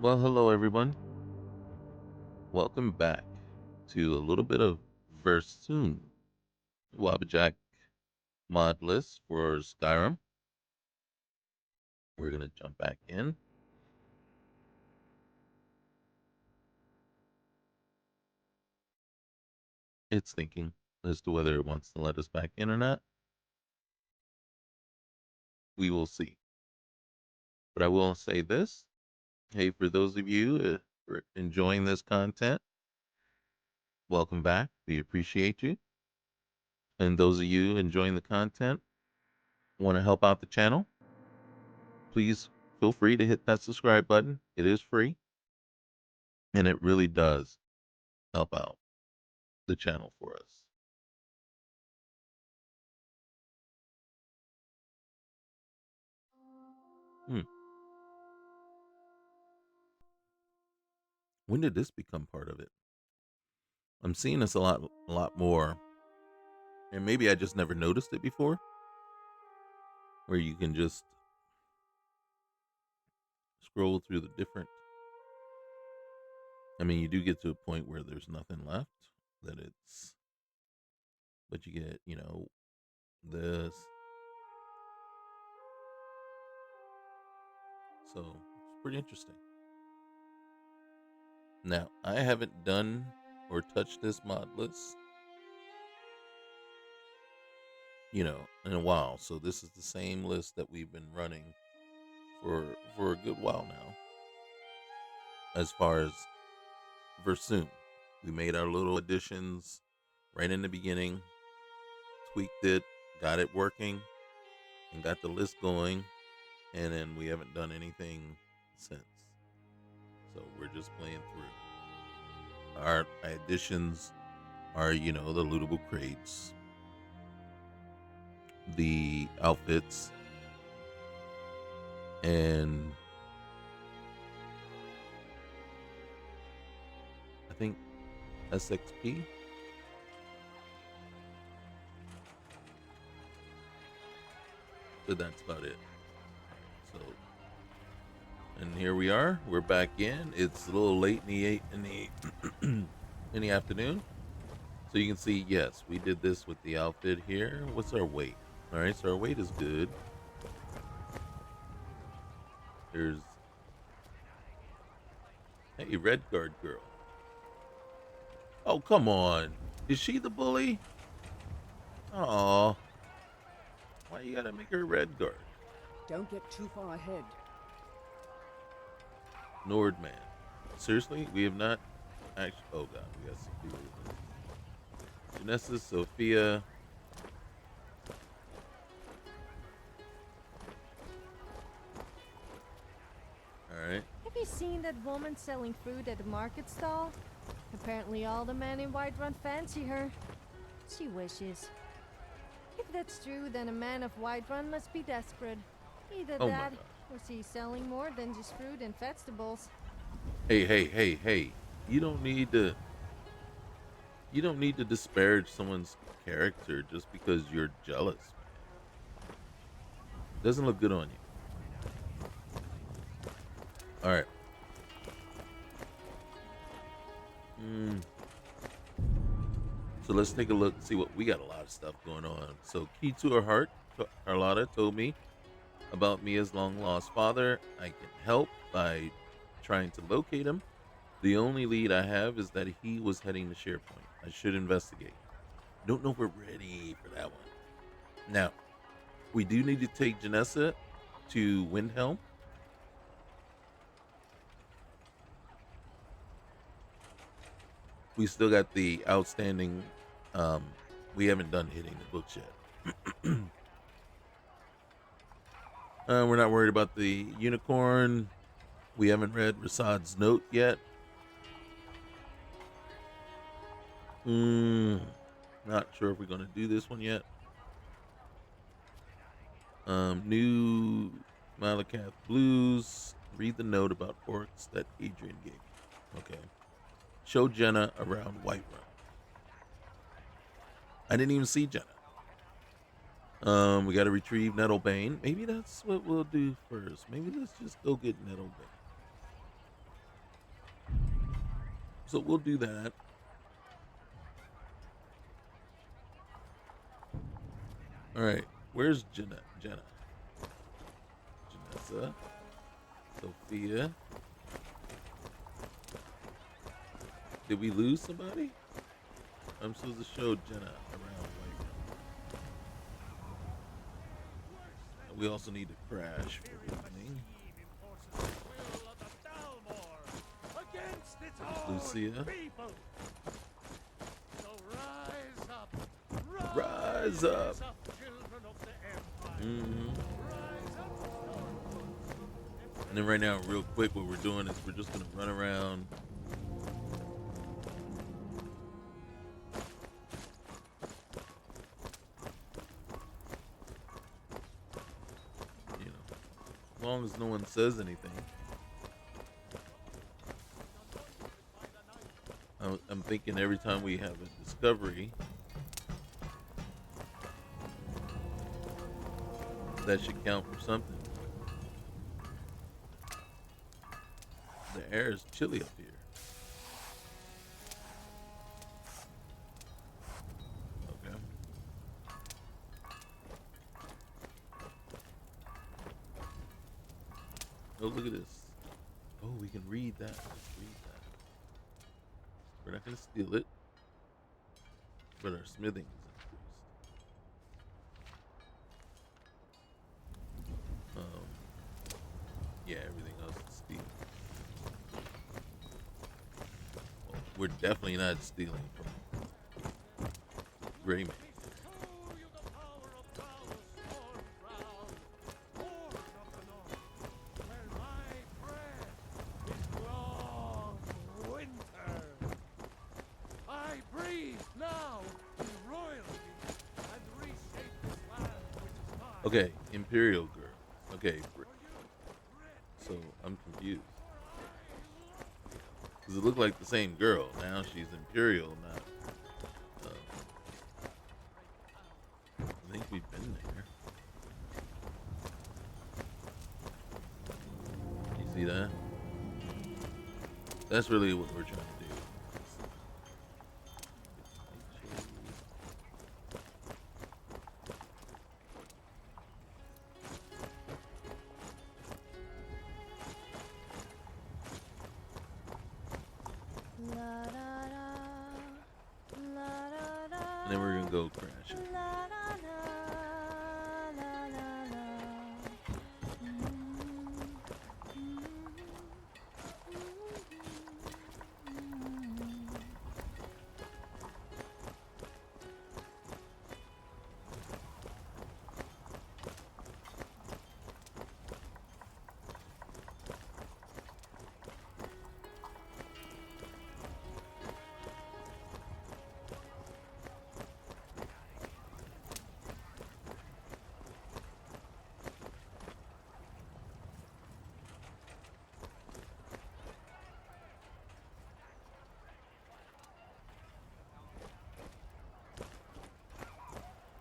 Well, hello everyone. Welcome back to a little bit of Viir Suum, Wabbajack Modlist for Skyrim. We're gonna jump back in. It's thinking as to whether it wants to let us back in or not. We will see. But I will say this: hey, for those of you who are enjoying this content, welcome back. We appreciate you. And those of you enjoying the content, want to help out the channel, please feel free to hit that subscribe button. It is free, and it really does help out the channel for us. Hmm. When did this become part of it? I'm seeing this a lot more, and maybe I just never noticed it before. Where you can just scroll through the different. I mean, you do get to a point where there's nothing left. That it's, but you get, this. So it's pretty interesting. Now I haven't done or touched this mod list, in a while. So this is the same list that we've been running for a good while now. As far as Viir Suum, we made our little additions right in the beginning, tweaked it, got it working, and got the list going, and then we haven't done anything since. So we're just playing through. Our additions are, the lootable crates, the outfits, and I think SXP. But that's about it. So, and here we are. We're back in. It's a little late in the afternoon. So you can see, yes, we did this with the outfit here. What's our weight? All right, so our weight is good. There's, hey, red guard girl. Oh, come on. Is she the bully? Oh, why you gotta make her red guard? Don't get too far ahead. Nordman. Seriously, we have not actually. Oh god, we got some people. Janessa, Sophia. All right. Have you seen that woman selling fruit at the market stall? Apparently all the men in Whiterun fancy her. She wishes. If that's true, then a man of Whiterun must be desperate. Either Oh my that, god. or she's selling more than just fruit and vegetables. Hey, hey, hey, hey. You don't need to. You don't need to disparage someone's character just because you're jealous. Doesn't look good on you. All right. So let's take a look, see what we got. A lot of stuff going on. So, key to her heart, Carlotta told me about Mia's long lost father. I can help by trying to locate him. The only lead I have is that he was heading to SharePoint. I should investigate. Don't know if we're ready for that one. Now, we do need to take Janessa to Windhelm. We still got the outstanding. We haven't done hitting the books yet. We're not worried about the unicorn. We haven't read Rasad's note yet. Not sure if we're going to do this one yet. New Malakath Blues. Read the note about orcs that Adrian gave me. Okay. Show Jenna around Whiterun. I didn't even see Jenna. We got to retrieve Nettlebane. Maybe that's what we'll do first. Maybe let's just go get Nettlebane. So we'll do that. All right. Where's Jenna? Janessa. Sophia. Did we lose somebody? I'm supposed to show Jenna around right. We also need to crash for everything. Lucia. Rise up. Mm-hmm. And then right now, real quick, what we're doing is we're just gonna run around. You know, as long as no one says anything. I'm thinking every time we have a discovery, that should count for something. The air is chilly up here. Okay. Oh, look at this. Oh, we can read that. Let's read that. We're not going to steal it, but our smithing is increased. Yeah, everything else is stealing. Well, we're definitely not stealing from Greyman. Okay, Imperial girl. Okay, so I'm confused. Because it looked like the same girl. Now she's Imperial, not... I think we've been there. You see that? That's really what we're trying to do. And then we're gonna go crash it.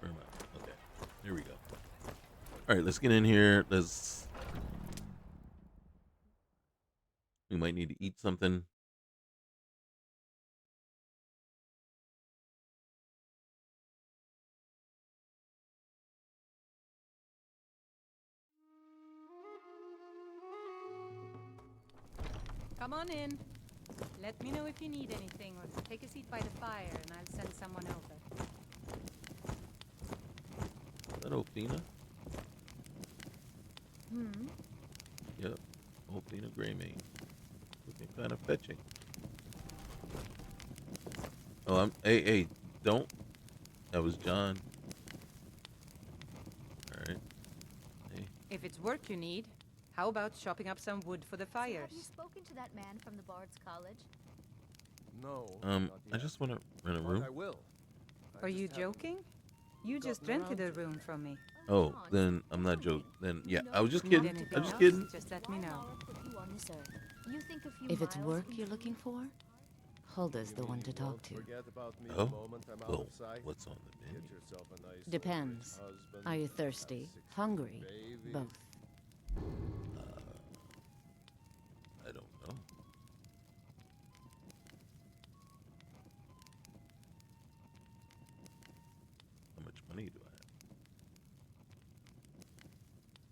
Okay, here we go. All right, let's get in here. We might need to eat something. Come on in. Let me know if you need anything, or take a seat by the fire and I'll send someone over. Is that Ophina? Hmm. Yep, Ophina Greymane. Looking kind of fetching. Oh, hey, don't. That was John. All right. Hey. If it's work you need, how about chopping up some wood for the So have you fires? spoken to that man from the Bard's College? No. I just want to rent a But room. I will. Are you joking? You just rented a room from me. Oh, then I'm not joking. Then yeah, I was just Need kidding. anything I'm just else? kidding. Just let me Why know. Laura put you on this earth? You think a few If it's miles work can you're kill looking you? for, Hulda's the one to talk to. Forget about me Oh, the moment I'm out well, of sight. what's on the Get menu? yourself a nice Depends. rich husband, Are you have thirsty? 6 Hungry? babies. Both. I don't know.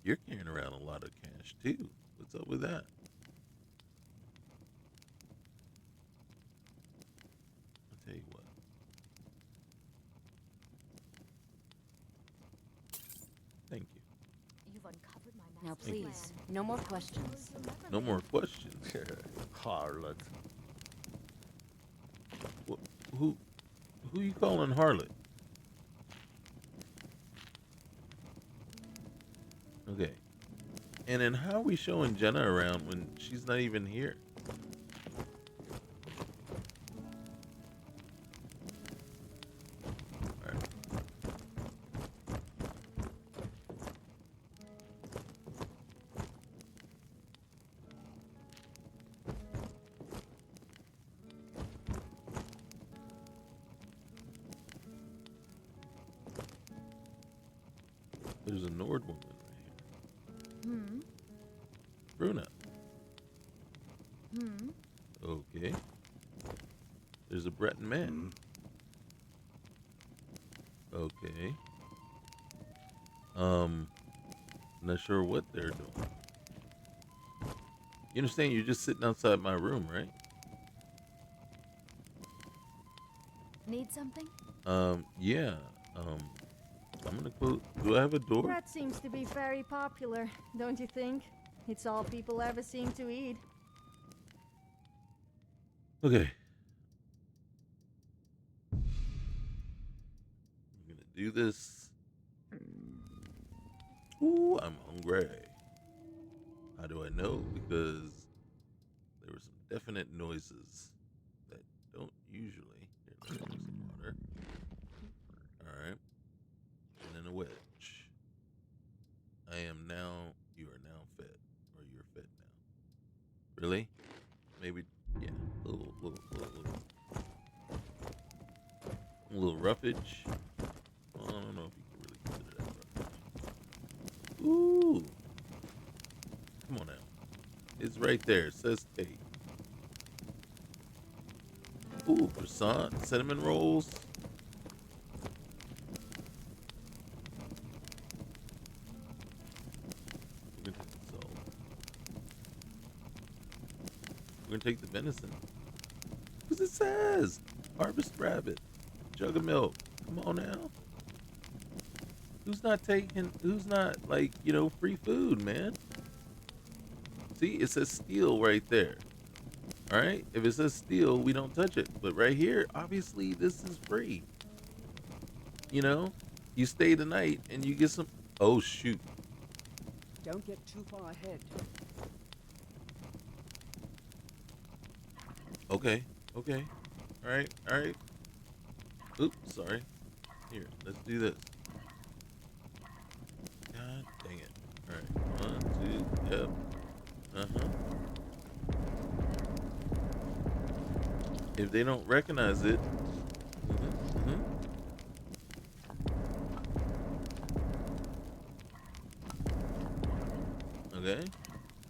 You're carrying around a lot of cash too. What's up with that? I'll tell you what. Thank you. You've uncovered my Now master please, plan. no more questions. You'll never No make more it. questions. Harlot. Who you calling harlot? Okay. And then how are we showing Jenna around when she's not even here? All right. There's a Nord woman right here. Hmm. Bruna. Hmm. Okay. There's a Breton man. Okay. Not sure what they're doing. You understand? You're just sitting outside my room, right? Need something? Yeah. I'm gonna close. Do I have a door? That seems to be very popular, don't you think? It's all people ever seem to eat. Okay. I'm gonna do this. Ooh, I'm hungry. How do I know? Because there were some definite noises that don't usually. Here, let me have some water. Alright. And then a wedge. You are now fed. Or you're fed now. Really? Maybe, yeah. A little roughage. Well, I don't know if you can really consider that roughage. Ooh. Come on now. It's right there. It says take. Ooh, croissant, cinnamon rolls. We're gonna take the salt. We're gonna take the venison. Because it says harvest rabbit, jug of milk. Come on now. Who's not like, free food, man? See, it says steal right there. All right. If it says steal, we don't touch it. But right here, obviously, this is free. You stay the night and you get some. Oh, shoot. Don't get too far ahead. Okay. Okay. All right. All right. Oops. Sorry. Here, let's do this. God dang it. All right. 1, 2. Yep. If they don't recognize it. Mhm. Okay.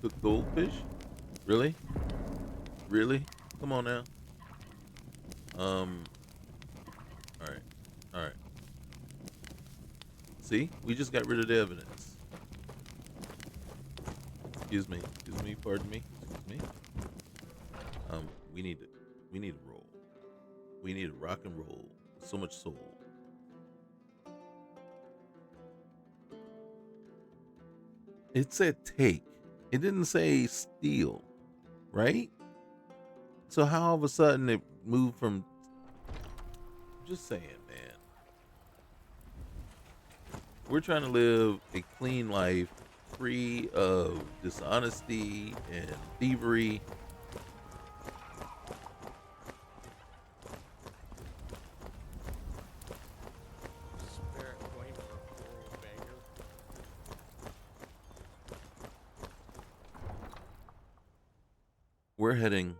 Cooked goldfish? Really? Really? Come on now. Alright. Alright. See? We just got rid of the evidence. Excuse me. Pardon me. Excuse me. We need to roll. We need to rock and roll. So much soul. It said take. It didn't say steal, right? So how all of a sudden it moved from? I'm just saying, man. We're trying to live a clean life, free of dishonesty and thievery. Spirit going for a poor old beggar. We're heading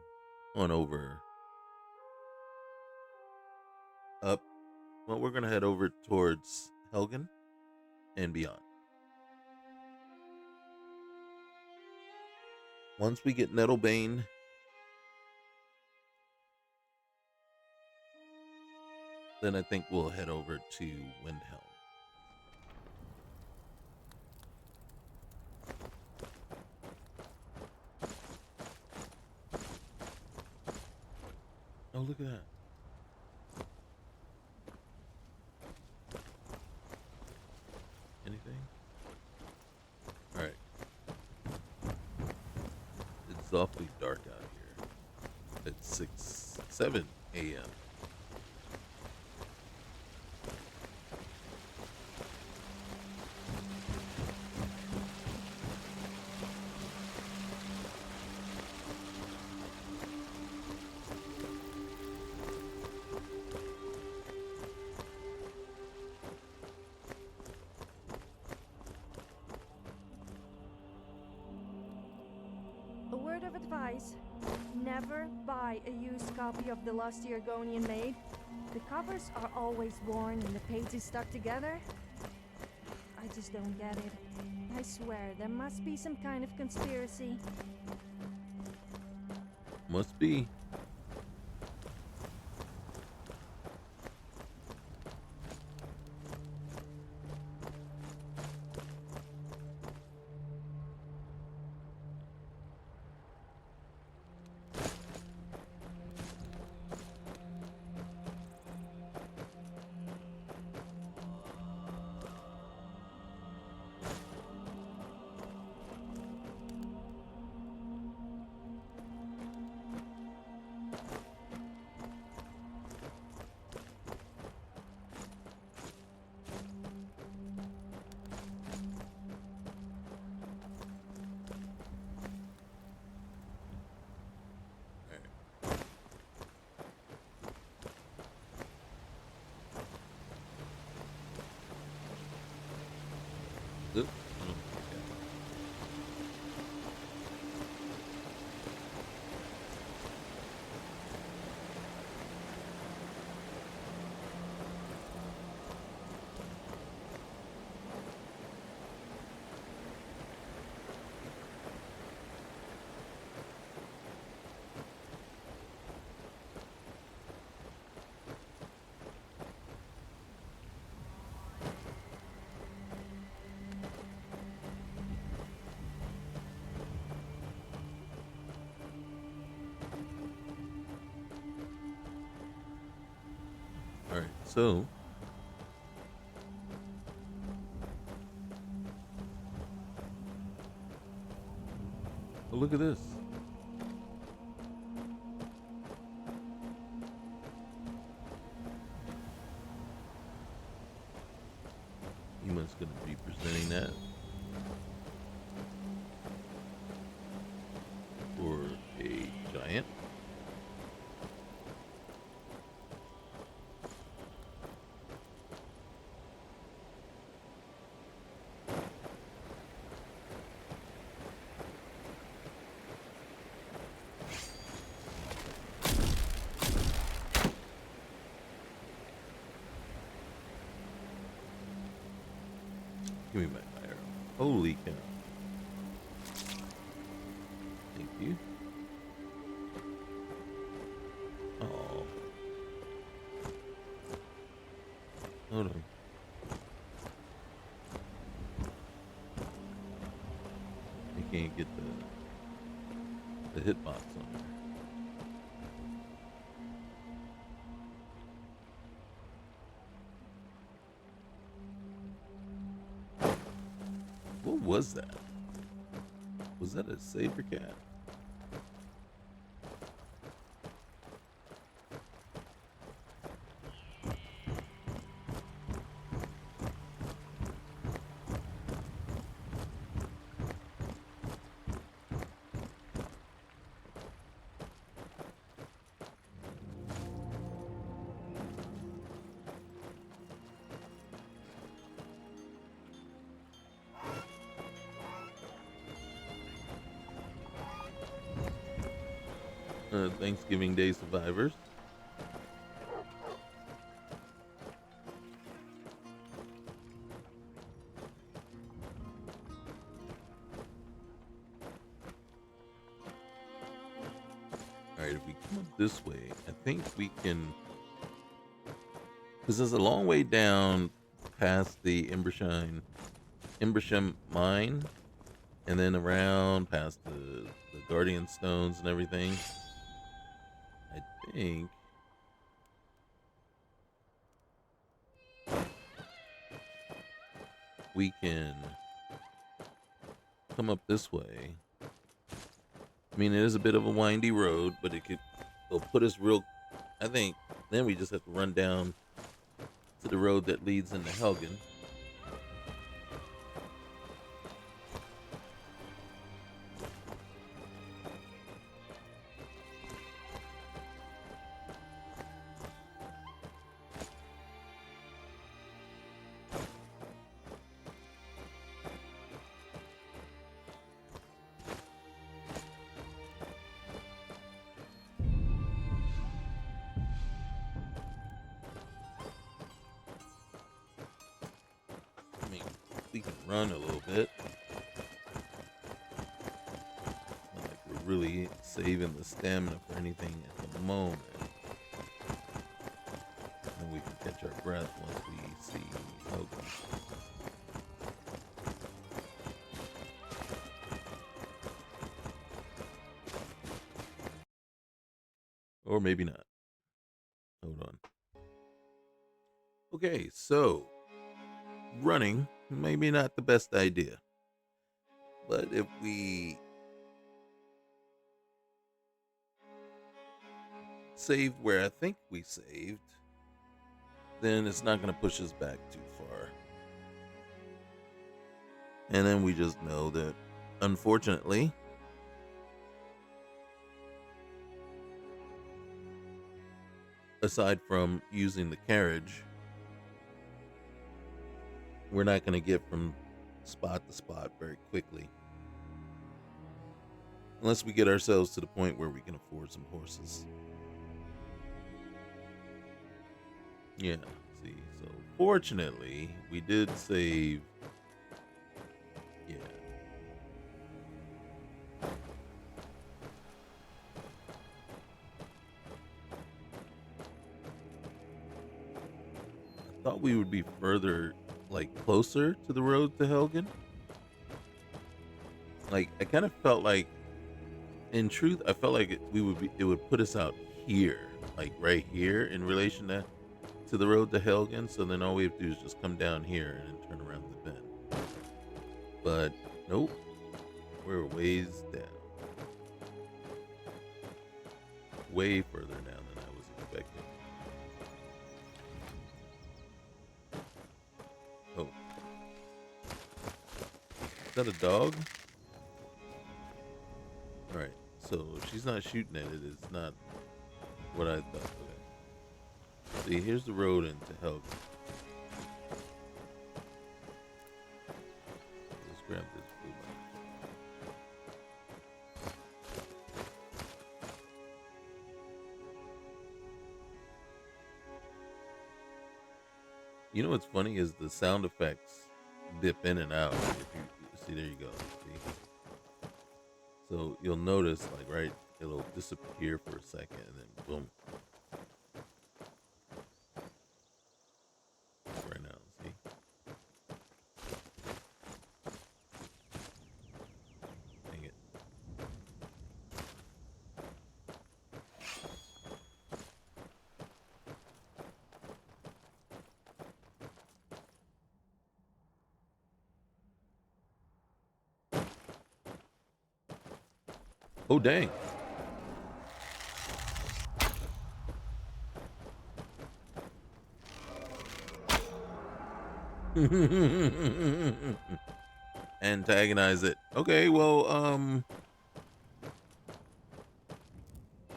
on over up. Well, we're gonna head over towards Helgen and beyond. Once we get Nettlebane, then I think we'll head over to Windhelm. Oh, look at that. Anything? All right. It's awfully dark out here. It's 7 a.m. A word of advice. Never buy a used copy of The Lost Argonian Maid. The covers are always worn and the pages stuck together. I just don't get it. I swear, there must be some kind of conspiracy. Must be. Oop. Oh, okay. All right, so oh, look at this. Human's going to be presenting that for a giant. Give me back my arrow. Holy cow. Thank you. Oh. Hold on. I can't get the hitbox on there. What was that? Was that a saber cat? Thanksgiving Day survivors. Alright, if we come up this way, I think we can... Because there's a long way down past the Embersham mine, and then around past the Guardian Stones and everything. I think we can come up this way. I mean, it is a bit of a windy road, but it'll put us real. I think then we just have to run down to the road that leads into Helgen. I mean, we can run a little bit. Not like we're really saving the stamina for anything at the moment. And we can catch our breath once we see Helgen. Or maybe not. Hold on. Okay, so running, maybe not the best idea. But if we saved where I think we saved, then it's not going to push us back too far. And then we just know that, unfortunately, aside from using the carriage, we're not going to get from spot to spot very quickly. Unless we get ourselves to the point where we can afford some horses. Yeah, see, so fortunately, we did save. Yeah. I thought we would be further, like, closer to the road to Helgen. Like, I kind of felt like, in truth, I felt like it would put us out here, like right here in relation to the road to Helgen. So then all we have to do is just come down here and then turn around the bend. But nope, we're ways down. Way further down than I was expecting. Oh. Is that a dog? Alright, so if she's not shooting at it, it's not what I thought. Okay. See, here's the road into Helgen. Let's grab this blue one. You know what's funny is the sound effects dip in and out. If you see, there you go. See? So you'll notice, like, right, it'll disappear for a second and then boom. Right now, see? Dang it. Oh, dang. Antagonize it. Okay, well,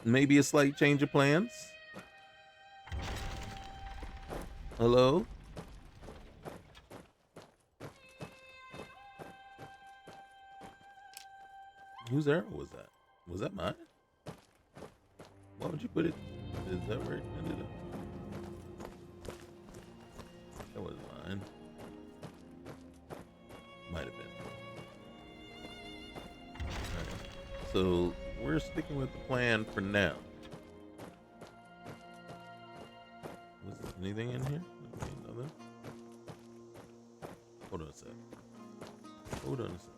maybe a slight change of plans. Hello? Whose arrow was that? Was that mine? Why would you put it? Is that where it ended up? That was mine. Might have been. Alright. So we're sticking with the plan for now. Was there anything in here? Okay, nothing. Hold on a sec. Hold on a sec.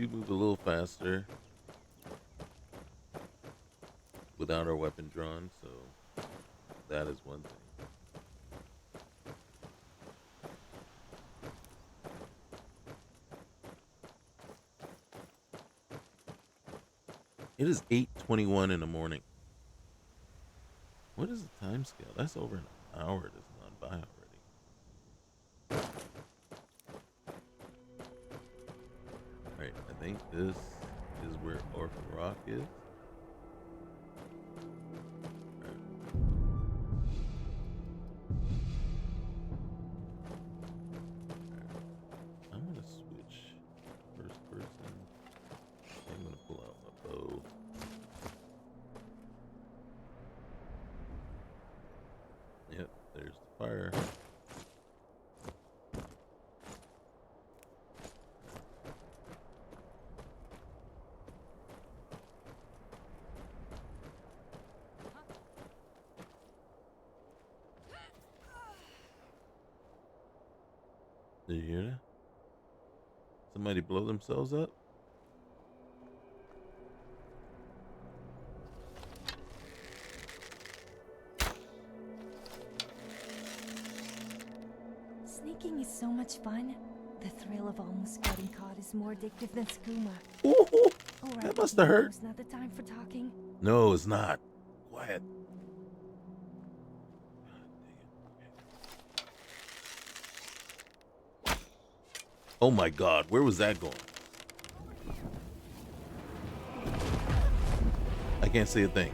we move a little faster without our weapon drawn, so that is one thing. It is 8:21 in the morning. What is the time scale? That's over an hour that's gone by already. Alright, I think this is where Orphan Rock is. Alright. I'm gonna switch first person. I'm gonna pull out my bow. Yep, there's the fire. Did you hear that? Somebody blow themselves up? Sneaking is so much fun. The thrill of almost getting caught is more addictive than skooma. Ooh, All right, that must have hurt. It's not the time for talking. No, it's not. Quiet. Oh my God, where was that going? I can't see a thing.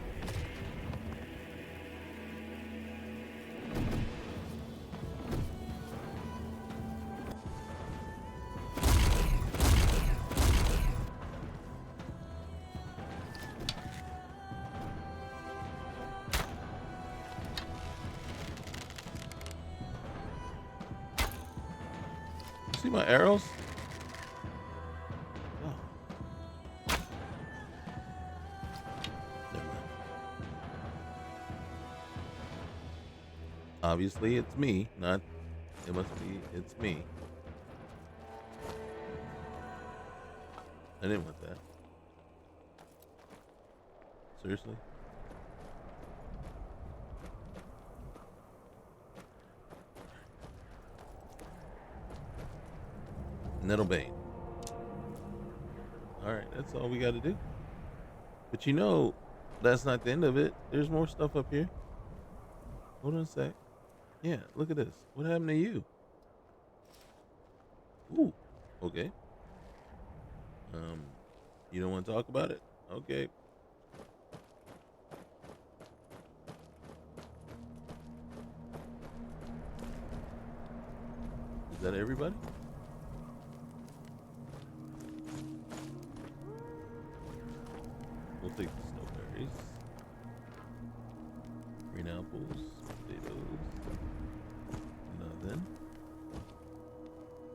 See my arrows? Oh. Never mind. Obviously, it's me, not. It must be. It's me. I didn't want that. Seriously? Nettlebane. Alright, that's all we got to do. But you know, that's not the end of it. There's more stuff up here. Hold on a sec. Yeah, look at this. What happened to you? Ooh, okay. You don't want to talk about it? Okay. Is that everybody? We'll take the snowberries. Green apples, potatoes. Nothing.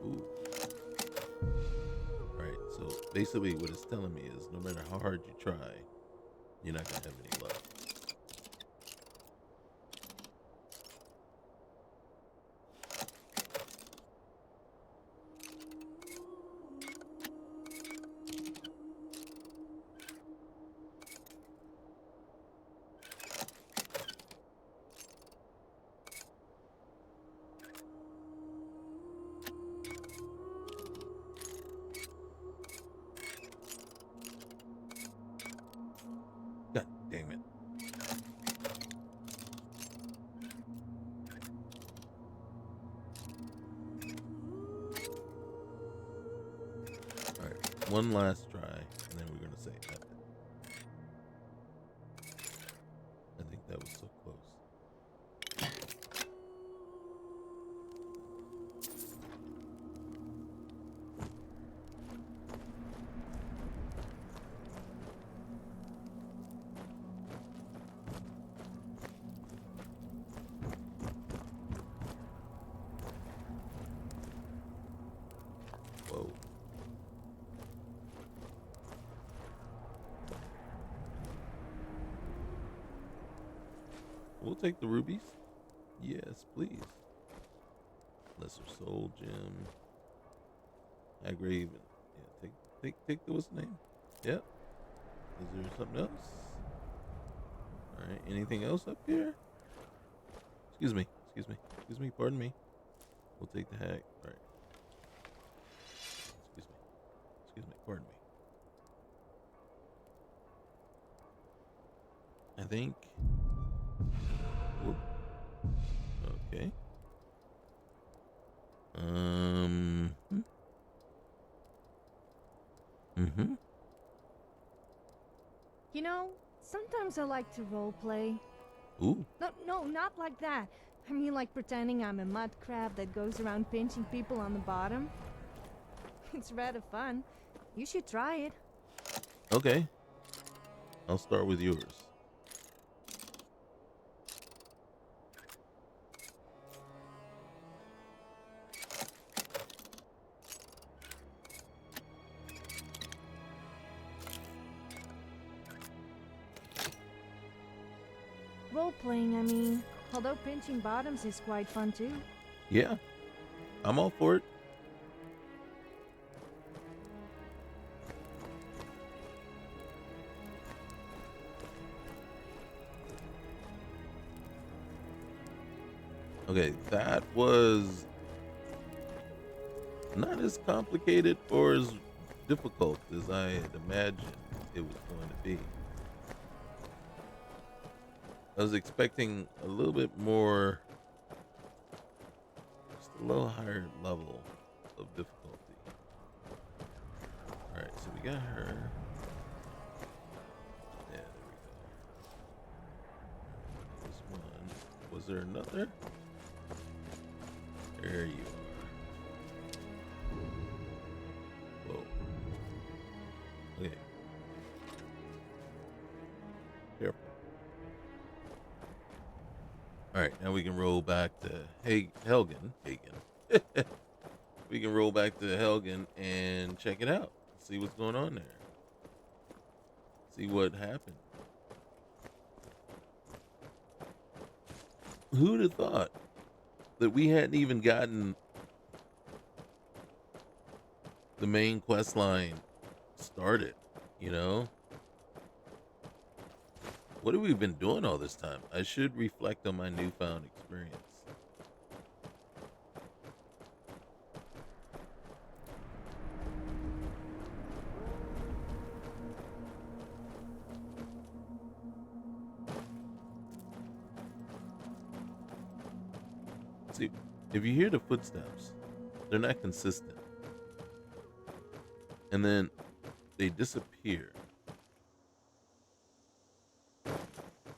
Ooh. Alright, so basically what it's telling me is no matter how hard you try, you're not gonna have any luck. God damn it. Alright, one last try, and then we're gonna say that. I think that was so close. Whoa. We'll take the rubies. Yes, please. Lesser soul gem. Aggrave. Yeah, take Take the what's the name? Yep. Is there something else? All right. Anything else up here? Excuse me. Excuse me. Pardon me. We'll take the hack. All right. Excuse me. Pardon me. I think. Whoop. Okay. Mm-hmm. You know, sometimes I like to roleplay. Ooh. No, not like that. I mean like pretending I'm a mud crab that goes around pinching people on the bottom. It's rather fun. You should try it. Okay. I'll start with yours. Role-playing, I mean. Although pinching bottoms is quite fun too. Yeah. I'm all for it. Okay, that was not as complicated or as difficult as I had imagined it was going to be. I was expecting a little bit more, just a little higher level of difficulty. Alright, so we got her. Yeah, there we go. This one. Was there another? There you are. Whoa. Okay. Careful. Alright, now we can roll back to Helgen. We can roll back to Helgen and check it out. See what's going on there. See what happened. Who'd have thought that we hadn't even gotten the main quest line started, you know? What have we been doing all this time? I should reflect on my newfound experience. See, if you hear the footsteps, they're not consistent. And then they disappear.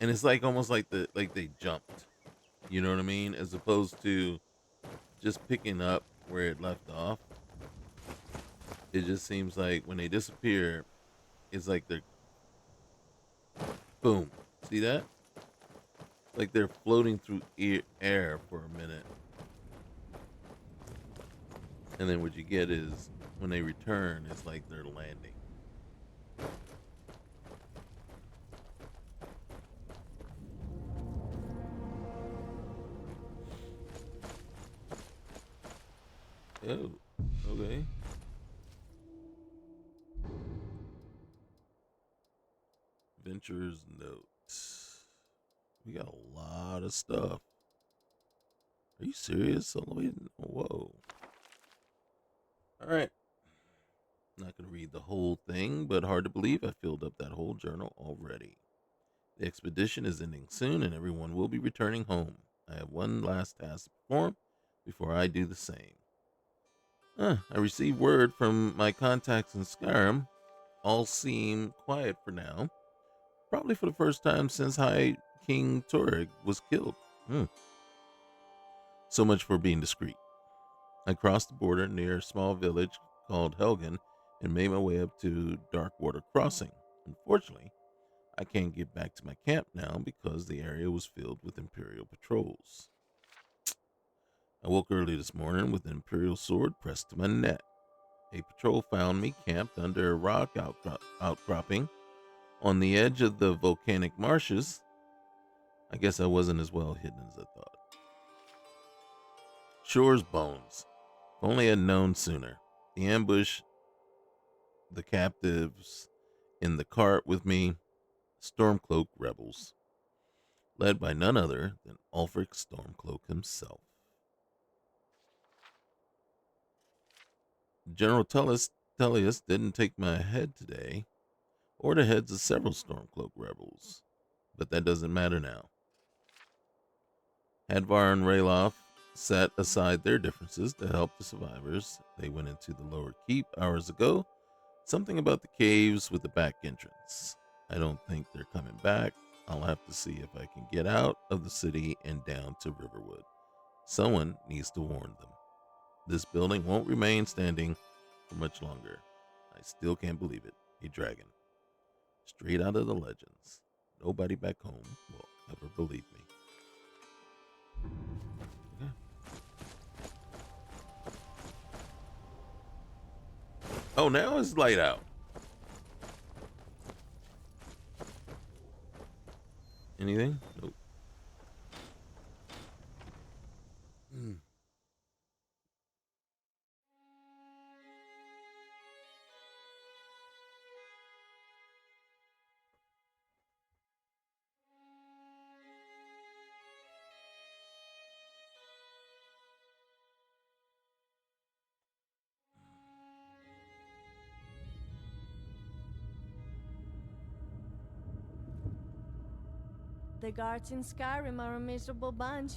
And it's like almost like they jumped. You know what I mean? As opposed to just picking up where it left off. It just seems like when they disappear, it's like they're boom. See that? Like they're floating through air for a minute. And then what you get is when they return, it's like they're landing. Oh, okay. Venture's notes. We got a lot of stuff. Are you serious? Whoa. All right. I'm not going to read the whole thing, but hard to believe I filled up that whole journal already. The expedition is ending soon, and everyone will be returning home. I have one last task to perform before I do the same. I received word from my contacts in Skyrim. All seem quiet for now. Probably for the first time since High King Torrig was killed. So much for being discreet. I crossed the border near a small village called Helgen and made my way up to Darkwater Crossing. Unfortunately, I can't get back to my camp now because the area was filled with Imperial patrols. I woke early this morning with an Imperial sword pressed to my neck. A patrol found me camped under a rock outcropping on the edge of the volcanic marshes. I guess I wasn't as well hidden as I thought. Shore's bones. If only I'd known sooner. The ambush the captives in the cart with me, Stormcloak rebels, led by none other than Ulfric Stormcloak himself. General Tullius didn't take my head today, or the heads of several Stormcloak rebels, but that doesn't matter now. Hadvar and Ralof set aside their differences to help the survivors. They went into the lower keep hours ago. Something about the caves with the back entrance. I don't think they're coming back. I'll have to see if I can get out of the city and down to Riverwood. Someone needs to warn them. This building won't remain standing for much longer. I still can't believe it. A dragon. Straight out of the legends. Nobody back home will ever believe me. Okay. Oh, now it's light out. Anything? Nope. The guards in Skyrim are a miserable bunch.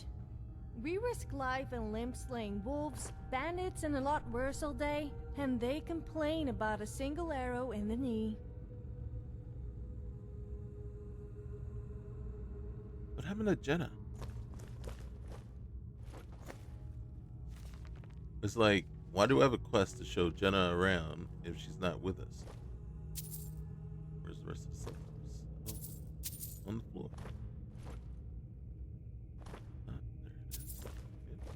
We risk life and limb slaying wolves, bandits, and a lot worse all day, and they complain about a single arrow in the knee. What happened to Jenna? It's like, why do I have a quest to show Jenna around if she's not with us? Where's the rest of the stuff? Oh, on the floor. Ah, there it is. Okay.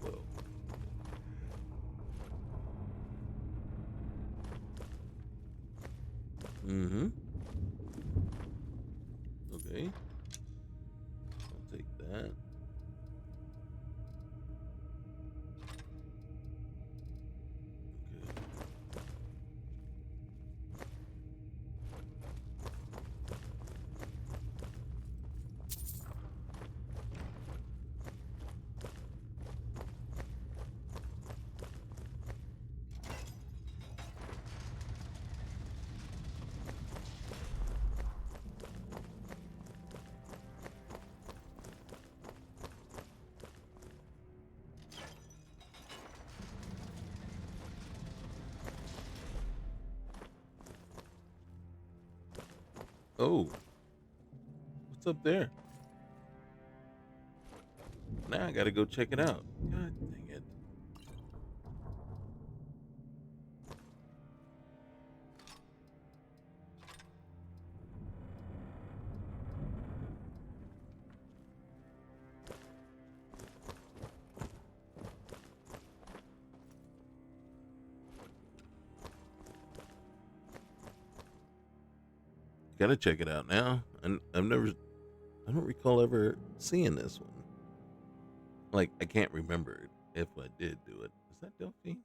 Whoa. Mm-hmm. Okay. I'll take that. Okay. Oh, what's up there? Now I gotta go check it out. God dang it. Gotta check it out now. And I don't recall ever seeing this one. Like, I can't remember if I did do it. Is that Delphine?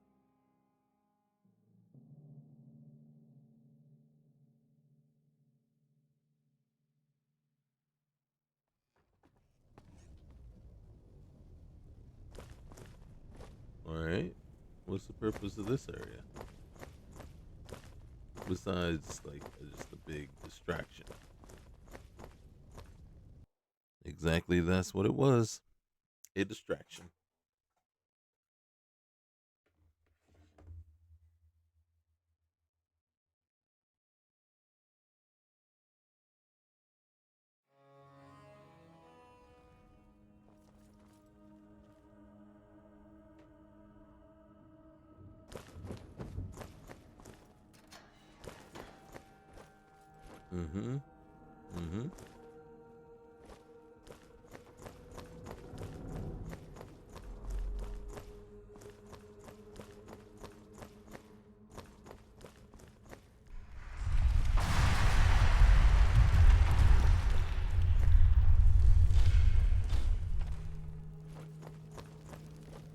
Alright. What's the purpose of this area? Besides, like, just a big distraction. Exactly, that's what it was. A distraction. Mm-hmm. Mm-hmm.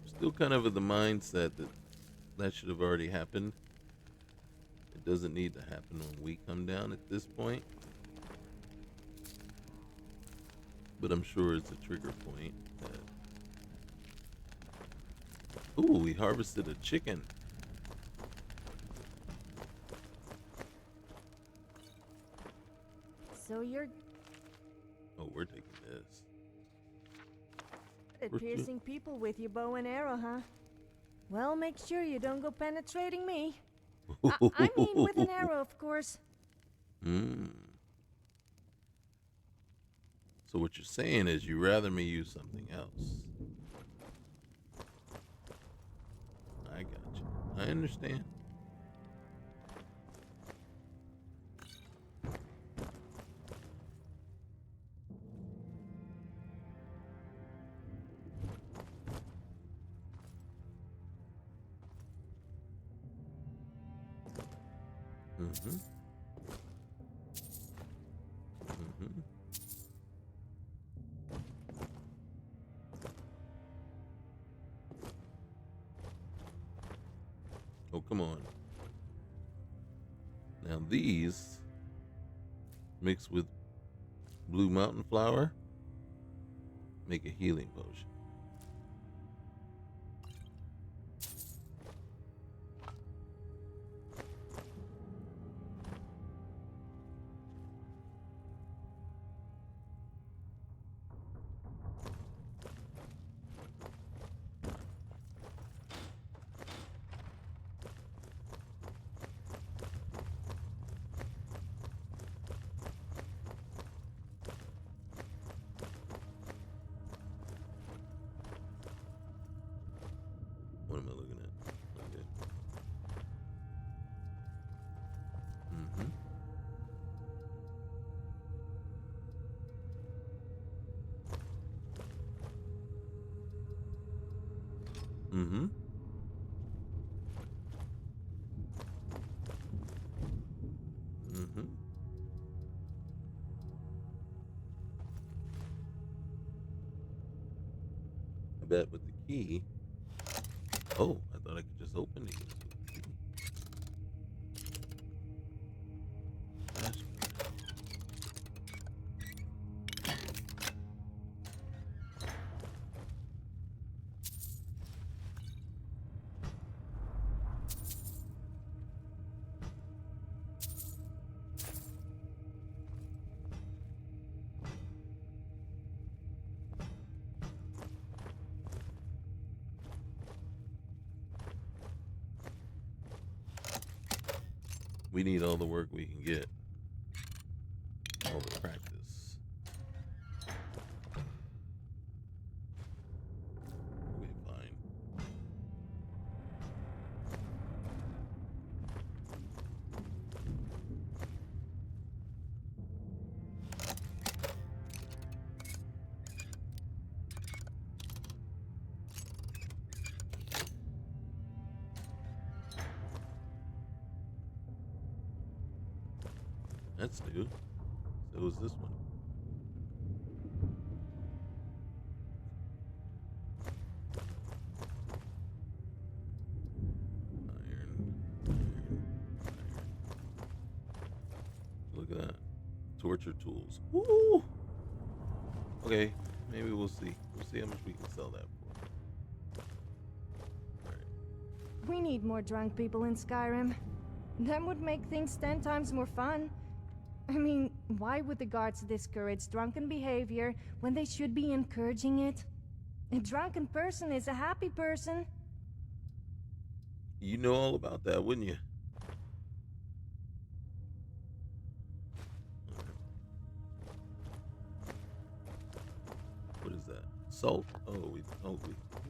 Still kind of in the mindset that that should have already happened. It doesn't need to happen when we come down at this point. But I'm sure it's a trigger point. Ooh, we harvested a chicken. So you're Oh, we're taking this. good at We're piercing people with your bow and arrow, huh? Well, make sure you don't go penetrating me. I mean, with an arrow, of course. So what you're saying is you'd rather me use something else. I got you. I understand. Mm-hmm. Mm-hmm. Oh, come on. Now these, mixed with blue mountain flower, make a healing potion. What am I looking at? Okay. Mm-hmm. Mm-hmm. Mm-hmm. I bet with the key. Oh, I thought I could just open it. That's right. We need all the work we can get. All the practice. Okay, fine. That's new. So is this one. Iron, iron, iron. Look at that. Torture tools. Woo! Okay, maybe we'll see. We'll see how much we can sell that for. Alright. We need more drunk people in Skyrim. That would make things 10 times more fun. I mean, why would the guards discourage drunken behavior when they should be encouraging it? A drunken person is a happy person. You know all about that, wouldn't you? Alright. What is that? Salt? Oh, we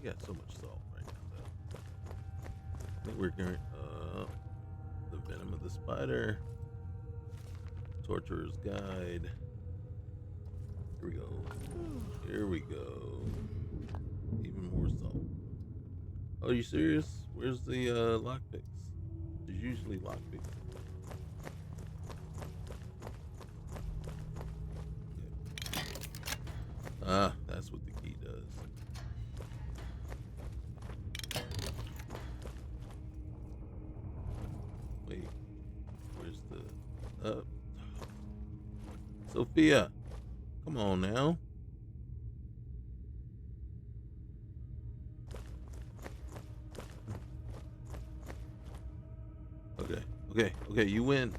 got so much salt right now. Though. I think we're going. The venom of the spider. Torturer's guide. Here we go. Here we go. Even more salt. Oh, are you serious? Where's the lockpicks? There's usually lockpicks. Okay. Ah, that's what the key does. Sophia, come on now. Okay, okay, okay, you win.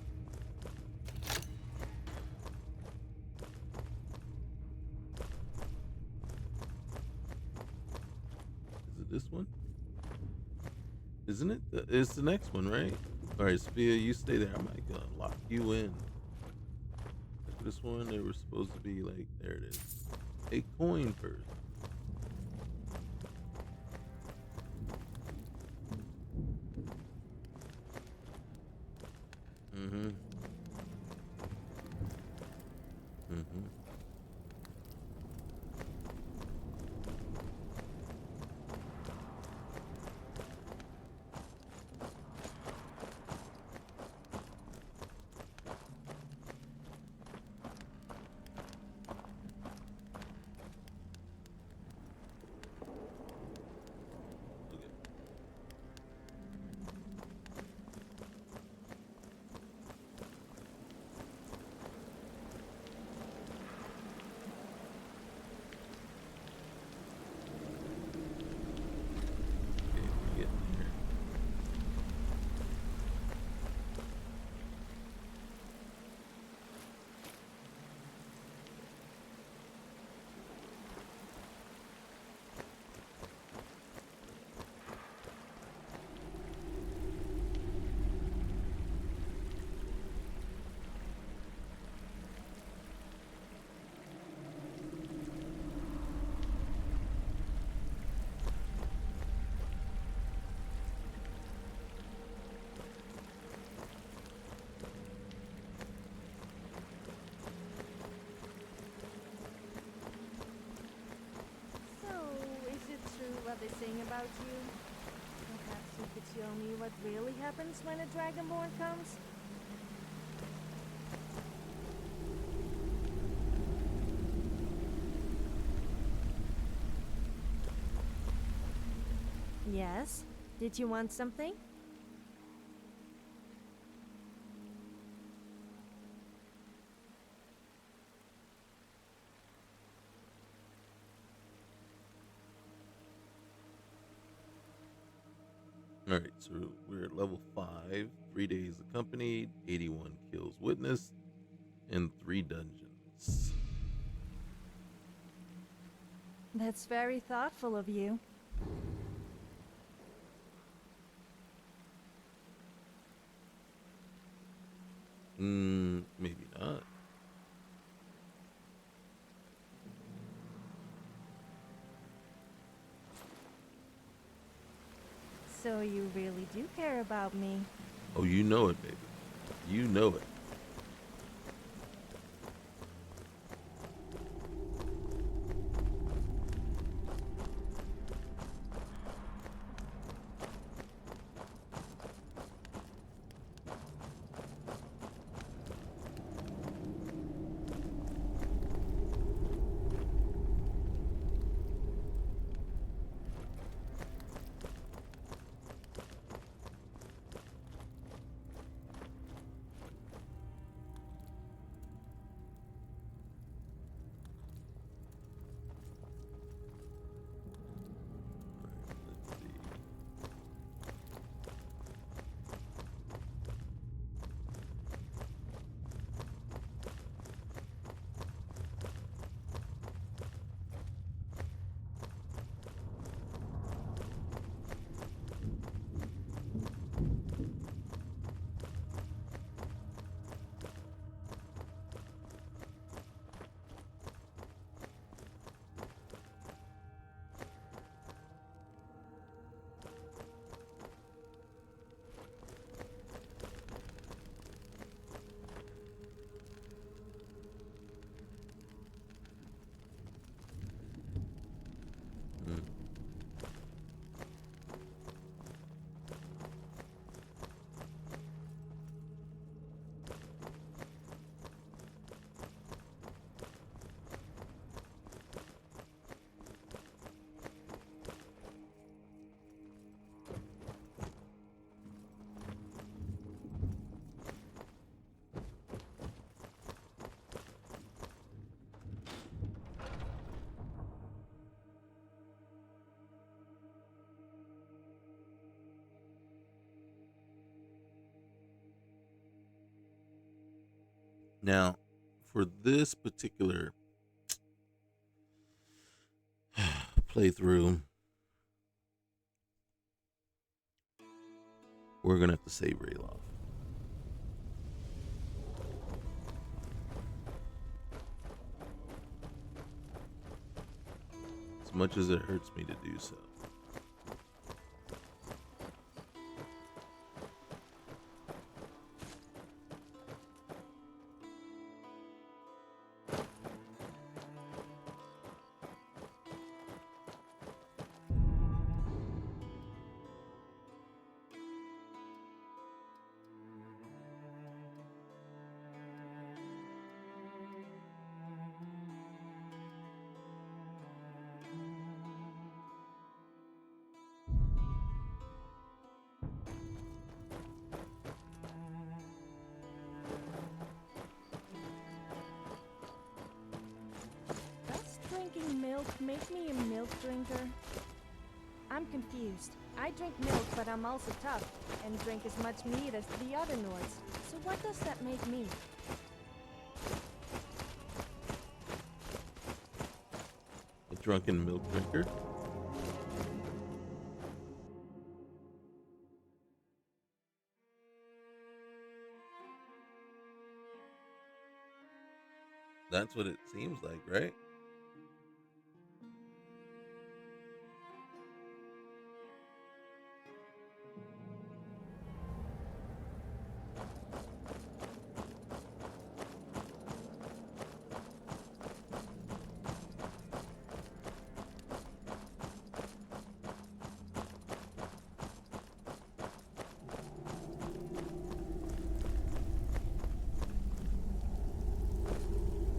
Is it this one? Isn't it? It's the next one, right? All right, Sophia, you stay there. I might gonna lock you in. This one, they were supposed to be like, there it is. A coin purse. Mm-hmm. Mm-hmm. Okay. Okay, we're getting there. So, is it true what they saying about you? Perhaps you could show me what really happens when a Dragonborn comes? Yes? Did you want something? All right, so we're at level 5, 3 days accompanied, 81 kills witnessed, and 3 dungeons. That's very thoughtful of you. Maybe not. So you really do care about me. Oh, you know it, baby. You know it. Now, for this particular playthrough, we're gonna have to save Rayloff. As much as it hurts me to do so. Does drinking milk make me a milk drinker? I'm confused. I drink milk, but I'm also tough, and drink as much meat as the other Nords. So what does that make me? A drunken milk drinker? That's what it seems like, right?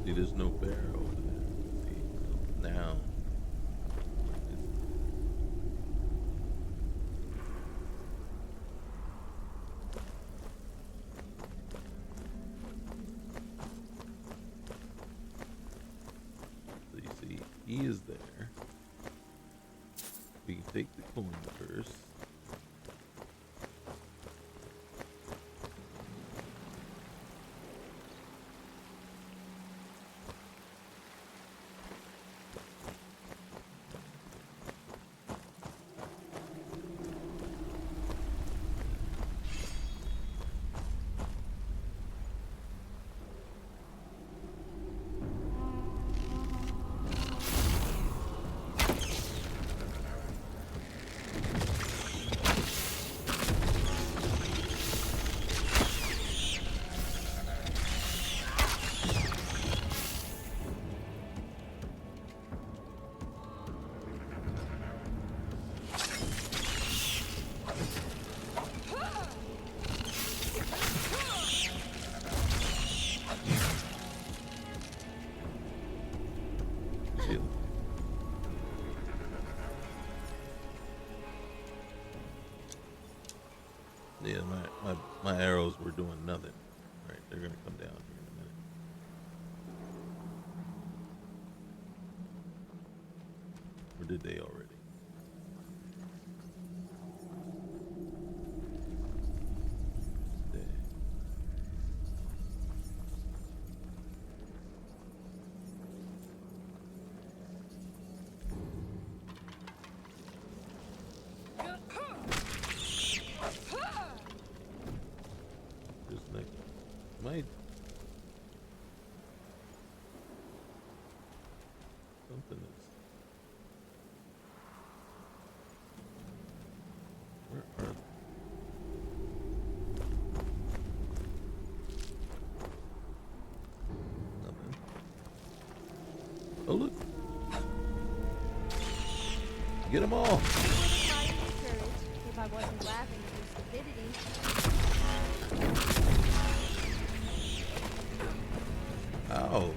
See, there's no bear over there. See, so now. So you see, he is there. We can take the coin first. Yeah, my arrows were doing nothing. Right, they're gonna come down here in a minute. Or did they already? Something is. Where are they? Nothing. Oh look! Get them all! If I wasn't laughing at your stupidity. Ow!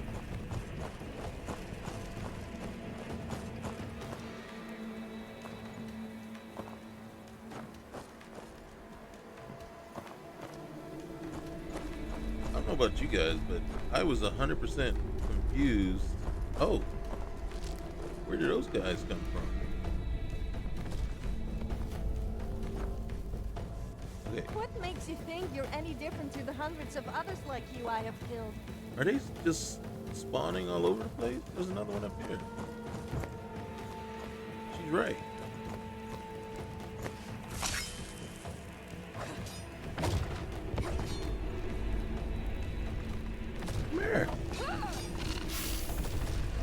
I don't know about you guys, but I was 100% confused. Oh, where did those guys come from? Okay. What makes you think you're any different to the hundreds of others like you I have killed? Are they just spawning all over the place? There's another one up here. She's right. Come here.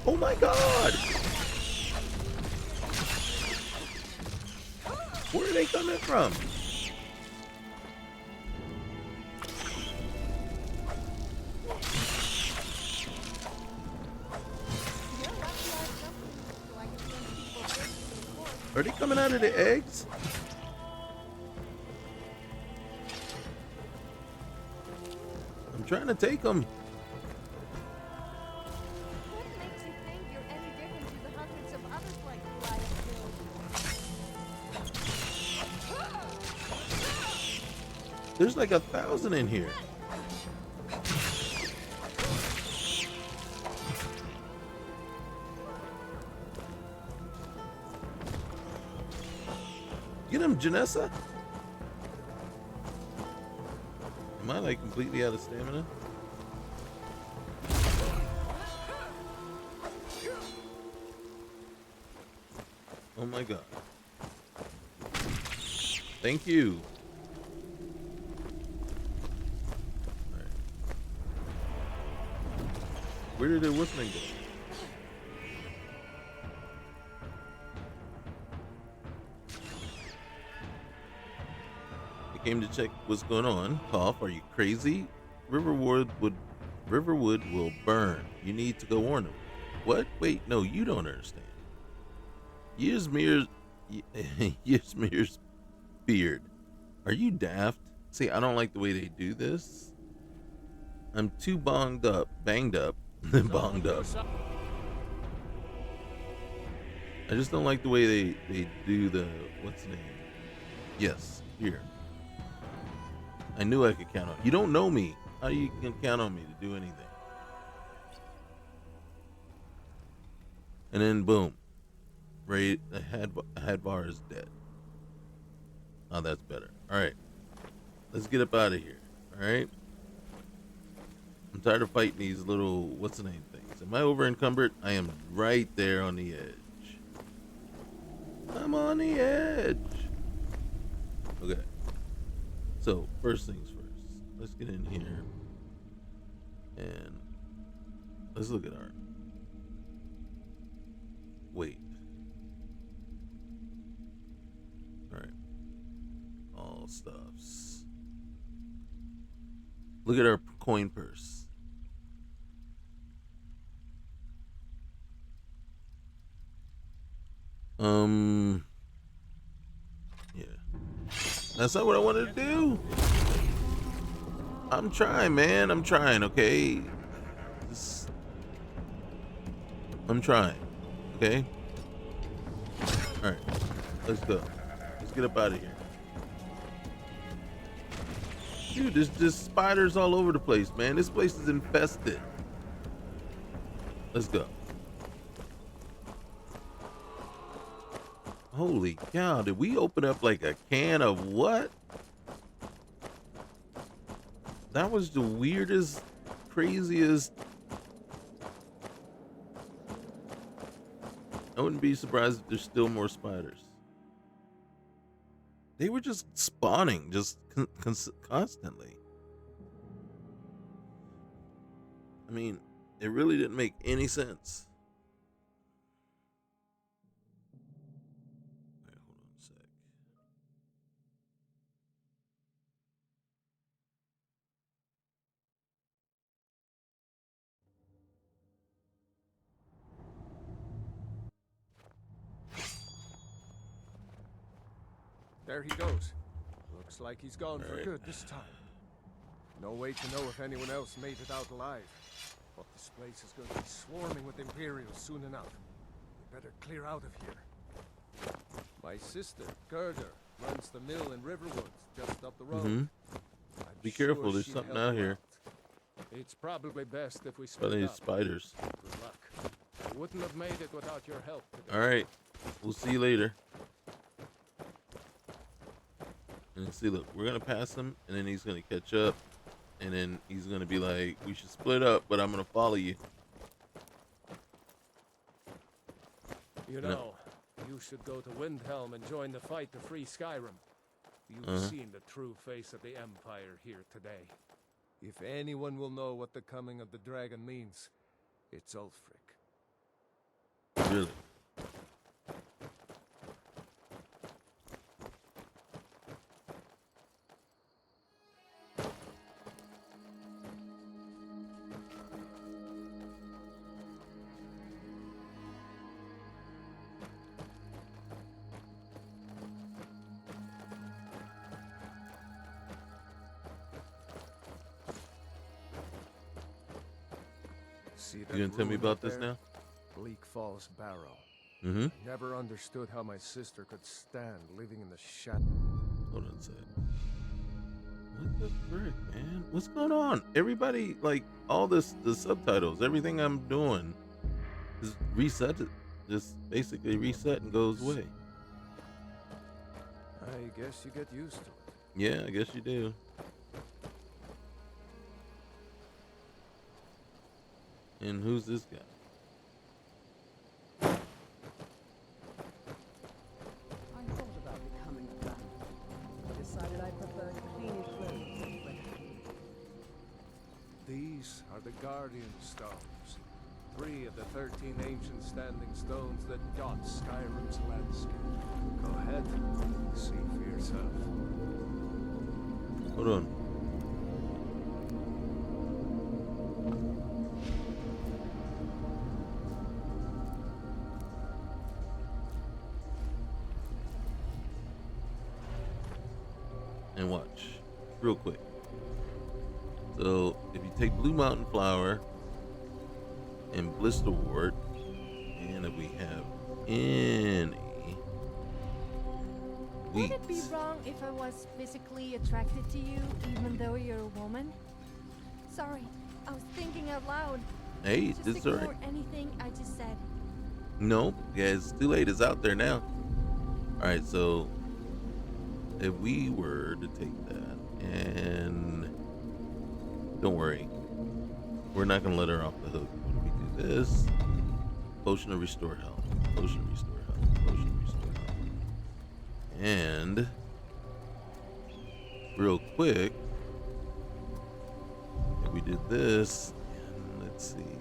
Oh my God! Where are they coming from? Are they coming out of the eggs? I'm trying to take them. What makes you think you're any different to the hundreds of others like you I have killed? There's like 1,000 in here. Get him, Janessa. Am I like completely out of stamina? Oh my God. Thank you. All right. Where did the whistling go? Came to check what's going on. Cough, are you crazy? Riverwood will burn. You need to go warn them. What? Wait, no, you don't understand. Ysmir's beard. Are you daft? See, I don't like the way they do this. I'm too banged up. Bonged up. I just don't like the way they do the, what's the name? Yes, here. I knew I could count on you. Don't know me. How you can count on me to do anything? And then boom, Ray Hadvar is dead. Oh, that's better. All right, let's get up out of here. All right. I'm tired of fighting these little what's the name things. Am I over encumbered? I am right there on the edge. I'm on the edge. Okay. So, first things first, let's get in here and let's look at our weight. All right, all stuffs. Look at our coin purse. Yeah. That's not what I wanted to do. I'm trying, man. I'm trying, okay? I'm trying, okay? Alright, let's go. Let's get up out of here. Dude, there's just spiders all over the place, man. This place is infested. Let's go. Holy cow, did we open up like a can of what? That was the weirdest, craziest. I wouldn't be surprised if there's still more spiders. They were just spawning, just constantly. I mean, it really didn't make any sense. Wait, hold on a sec. There he goes. Looks like he's gone for Alright. good this time. No way to know if anyone else made it out alive. But this place is going to be swarming with Imperials soon enough. We better clear out of here. My sister, Gerda, runs the mill in Riverwood, just up the road. I'm Be careful, sure there's she'd something help out you here. out. It's probably best if we But split there's up. spiders. Good luck. I wouldn't have made it without your help today. Alright, we'll see you later. And see, look, we're gonna pass him, and then he's gonna catch up, and then he's gonna be like, "We should split up, but I'm gonna follow you." You know, you should go to Windhelm and join the fight to free Skyrim. You've seen the true face of the Empire here today. If anyone will know what the coming of the dragon means, it's Ulfric. Really? See You that gonna tell me ruin about out this there? now? Bleak Falls Barrow. Mm-hmm. Never understood how my sister could stand living in the shadow. Hold on a sec. What the frick, man? What's going on? Everybody, like, all the subtitles, everything I'm doing is reset. Just basically reset and goes away. I guess you get used to it. Yeah, I guess you do. And who's this guy? I thought about becoming a gun, but decided I preferred clean clothes and weapons. These are the Guardian Stones. 3 of the 13 ancient standing stones that dot Skyrim's landscape. Go ahead, see for yourself. Hold on. And watch, real quick. So if you take Blue Mountain Flower and Blisterwort, and if we have any Would it be wheats, wrong if I was physically attracted to you, even though you're a woman? Sorry, I was thinking out loud. hey, Just it's ignore alright. anything I just said. No, yeah, it's too late. It's out there now. All right, so if we were to take that, and don't worry, we're not gonna let her off the hook. We do this: potion to restore health, potion to restore health, potion to restore health, and real quick, if we did this, and let's see.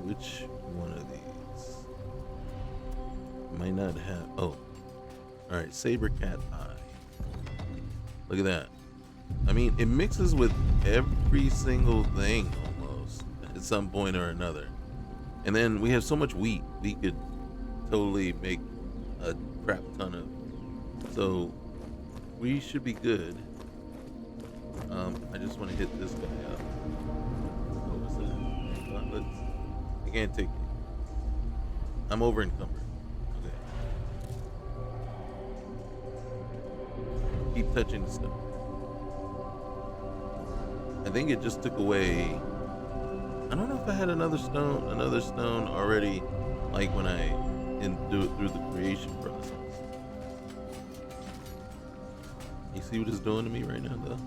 Which one of these might not have? Oh, all right. Saber cat eye. Look at that. I mean, it mixes with every single thing almost at some point or another. And then we have so much wheat, we could totally make a crap ton of. So we should be good. I just want to hit this guy up. What was that? Gauntlets. I can't take it. I'm over encumbered. Okay. Keep touching the stuff. I think it just took away. I don't know if I had another stone already, like when I do it through the creation process. You see what it's doing to me right now, though?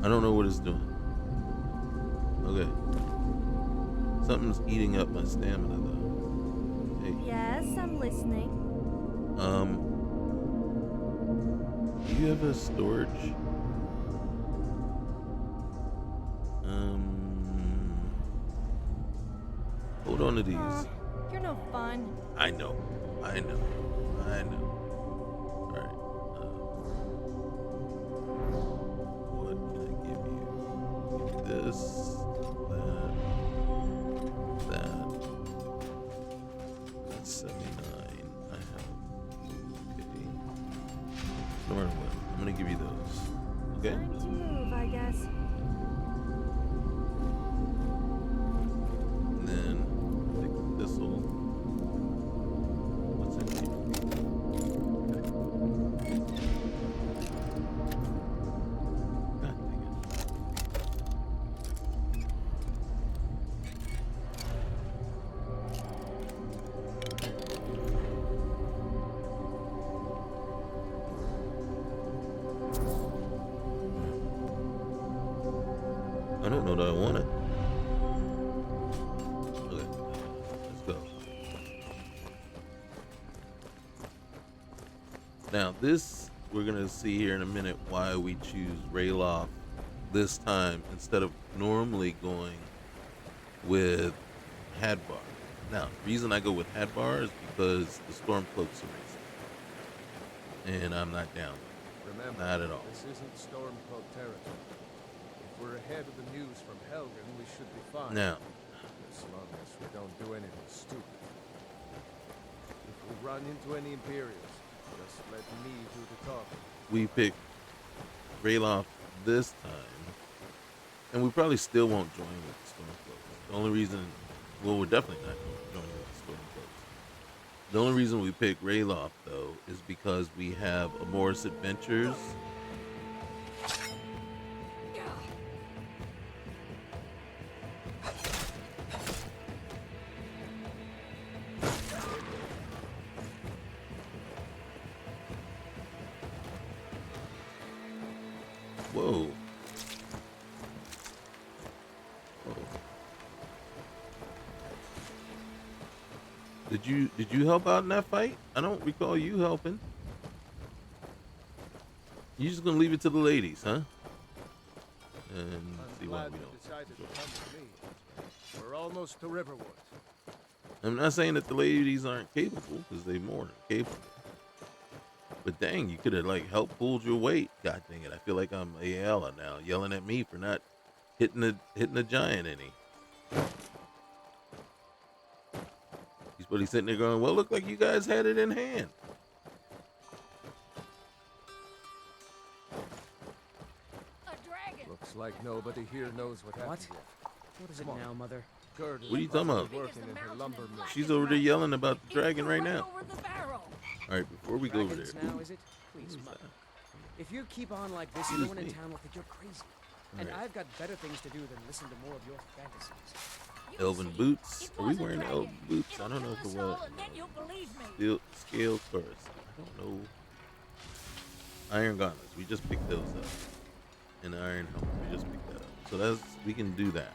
I don't know what it's doing. Okay. Something's eating up my stamina, though. Hey. Yes, I'm listening. Do you have a storage? Hold on to these. You're no fun. I know. Alright. What can I give you? Give me this, that. That's 79. I have. Okay. Snoring Whip. I'm gonna give you those. Okay? Time to move, I guess. And then take the thistle. What's in here? God dang it. I don't know that I want it. Okay, let's go. Now this, we're gonna see here in a minute why we choose Rayloff this time instead of normally going with Hadbar. Now, the reason I go with Hadbar is because the Stormcloaks are recent, and I'm not down with it. Remember, Not at all. this isn't Stormcloak territory. If we're ahead of the news from Helgen, we should be fine. Now, As long as we don't do anything stupid. If we run into any Imperials, just let me do the talking. we pick Rayloff this time, and we probably still won't join with the Stormcloaks. The only reason, well, we're definitely not joining with the Stormcloaks. The only reason we pick Rayloff, though, is because we have Amoris Adventures. Whoa. Whoa. Did you help out in that fight? I don't recall you helping. You just gonna leave it to the ladies, huh? And I'm see why glad we you don't. decided to come with me. We're almost to Riverwood. I'm not saying that the ladies aren't capable, because they're more than capable. But dang, you could have like helped pulled your weight. God dang it! I feel like I'm Ayala now, yelling at me for not hitting the giant any. He's probably sitting there going, "Well, look like you guys had it in hand." Looks like nobody here knows what happened yet. What is it Come on. now, Mother? Gerda's What are you talking about? probably working in her lumber mill. She's over there yelling about the dragon right now. All right, before we go over Dragons there, now, is it? Please, who's Mother. that? If you keep on like this, Excuse everyone in me. town will think you're crazy. And Alright. I've got better things to do than listen to more of your fantasies. Elven boots. Are we wearing elven boots? I don't know for what. Steel, scale cars. I don't know. Iron gauntlets. We just picked those up. And the iron helmet. We just picked that up. So that's, we can do that.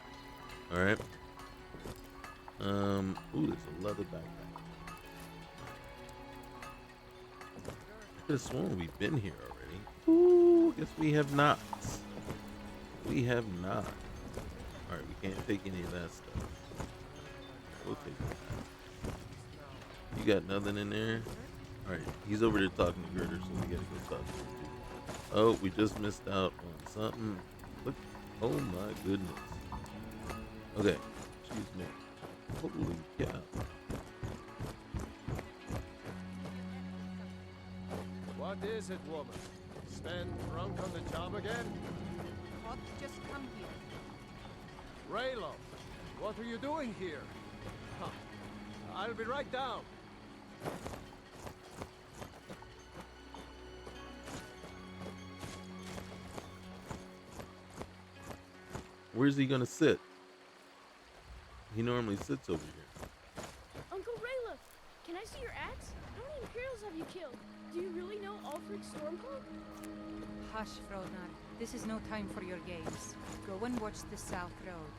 All right. Ooh, there's a leather backpack. I could have sworn we've been here already. Ooh, guess we have not. We have not. All right, we can't take any of that stuff. We'll take that. You got nothing in there? All right, he's over there talking to Girder, so we gotta go talk to him too. Oh, we just missed out on something. Look, oh my goodness. Okay, excuse me. Holy cow. What is it, woman? Stand drunk on the job again? What just come here? Raylo, what are you doing here? Huh. I'll be right down. Where's he gonna sit? He normally sits over here. Uncle Rayla, can I see your axe? How many Imperials have you killed? Do you really know Ulfric Stormcloak? Hush, Frodnar. This is no time for your games. Go and watch the South Road.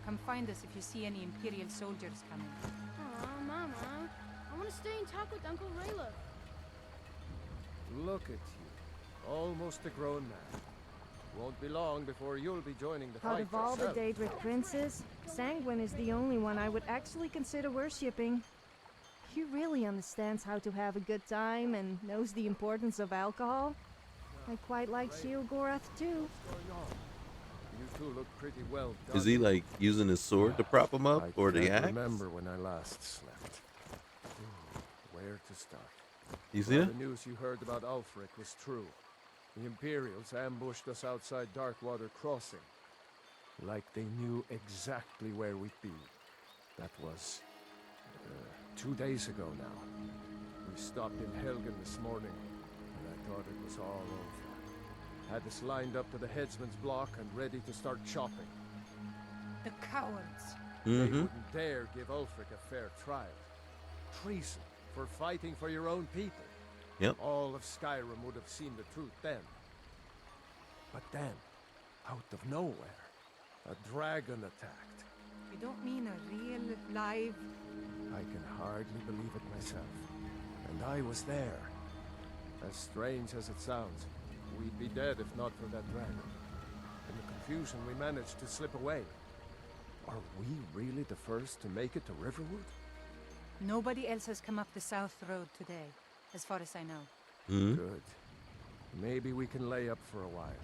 Come find us if you see any Imperial soldiers coming. Aw, Mama. I want to stay and talk with Uncle Rayla. Look at you. Almost a grown man. Won't be long before you'll be joining the Out fight of all the yourself. Daedric princes, Sanguine is the only one I would actually consider worshipping. He really understands how to have a good time and knows the importance of alcohol. I quite like Sheilgorath too. What's going on? You two look pretty well done. Is he like using his sword to prop him up, I or the can't axe? remember when I last slept. Where to start? You see Well, that? the news you heard about Ulfric was true. The Imperials ambushed us outside Darkwater Crossing. Like they knew exactly where we'd be. That was 2 days ago now. We stopped in Helgen this morning, and I thought it was all over. Had us lined up to the headsman's block and ready to start chopping. The cowards. They Mm-hmm. wouldn't dare give Ulfric a fair trial. Treason for fighting for your own people. Yep. All of Skyrim would have seen the truth then. But then, out of nowhere, A dragon attacked. You don't mean a real, live... I can hardly believe it myself. And I was there. As strange as it sounds, we'd be dead if not for that dragon. In the confusion, we managed to slip away. Are we really the first to make it to Riverwood? Nobody else has come up the South Road today, as far as I know. Good. Maybe we can lay up for a while.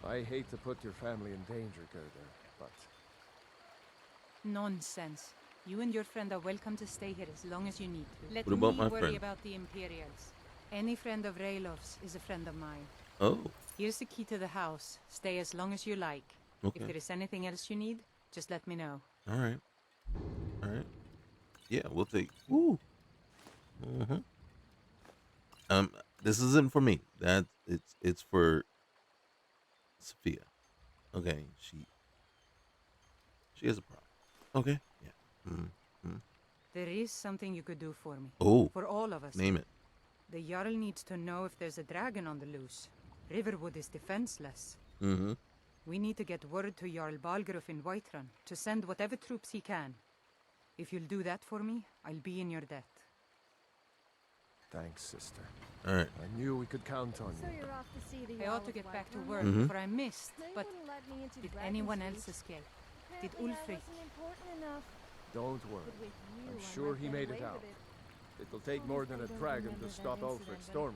I hate to put your family in danger, Gerda, but... Nonsense. You and your friend are welcome to stay here as long as you need to. Let What about me my worry friend? about the Imperials. Any friend of Raylov's is a friend of mine. Oh, Here's the key to the house. Stay as long as you like. okay. If there is anything else you need, just let me know. All right. All right. Yeah, we'll take. Woo. This isn't for me. It's for Sophia. Okay, she has a problem. Okay. Yeah. There is something you could do for me. Oh, For all of us. name it. The Jarl needs to know if there's a dragon on the loose. Riverwood is defenseless. Mm-hmm. We need to get word to Jarl Balgruuf in Whiterun to send whatever troops he can. If you'll do that for me, I'll be in your debt. Thanks, sister. All right. I knew we could count on So you. you're off to see the I ought to Jarl get of back to Whiterun? work, Mhm. for I missed. They But wouldn't let me into did Dragon anyone Street. else escape? Did Apparently I Ulfric? wasn't important enough. Don't worry. But with you, I'm I sure might he get made away it out. with it. It'll take more than a dragon to stop Ulfric's storm.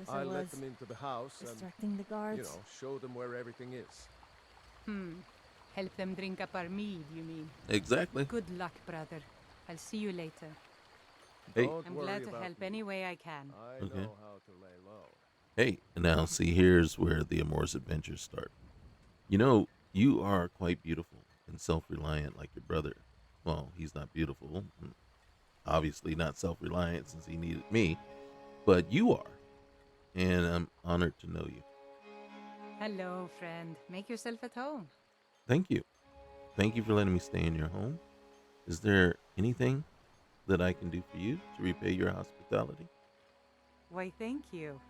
I let them into the house and, distracting the guards. you know, show them where everything is. Help them drink up our mead, you mean? Exactly. Good luck, brother. I'll see you later. Hey. Don't I'm worry glad to about help me. any way I can. I Okay. know how to lay low. Hey, and now see, here's where the Amorous adventures start. You know, you are quite beautiful and self-reliant like your brother. Well, he's not beautiful. Obviously not self-reliant since he needed me. But you are. And I'm honored to know you. Hello, friend. Make yourself at home. Thank you. Thank you for letting me stay in your home. Is there anything that I can do for you to repay your hospitality? Why, thank you.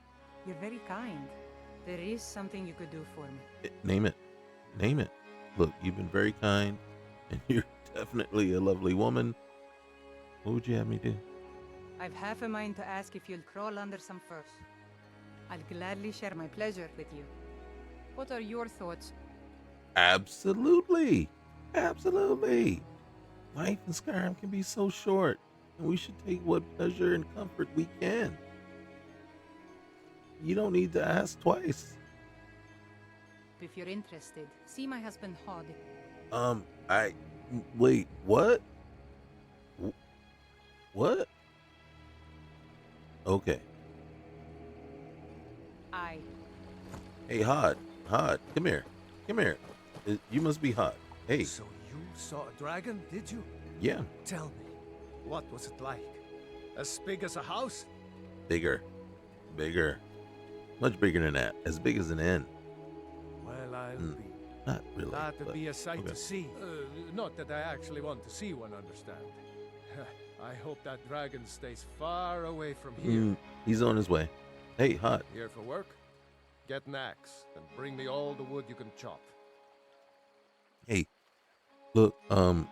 You're very kind. There is something you could do for me. Name it. Name it. Look, you've been very kind, and you're definitely a lovely woman. What would you have me do? I've half a mind to ask if you'll crawl under some furs. I'll gladly share my pleasure with you. What are your thoughts? Absolutely. Absolutely. Life in Skyrim can be so short, and we should take what pleasure and comfort we can. You don't need to ask twice. If you're interested, see my husband Hod. Wait, what? What? Okay. Hey, Hod, come here. Come here. You must be Hod. Hey, So you saw a dragon, did you? yeah, Tell me, what was it like? As big as a house? bigger. Much bigger than that. As big as an N. Well, I'll Mm, be. Not really. That'd but- be a sight okay. to see. Not that I actually want to see one, understand. I hope that dragon stays far away from here. He's on his way. Hey, Hod. Here for work? Get an axe and bring me all the wood you can chop. Hey, look, I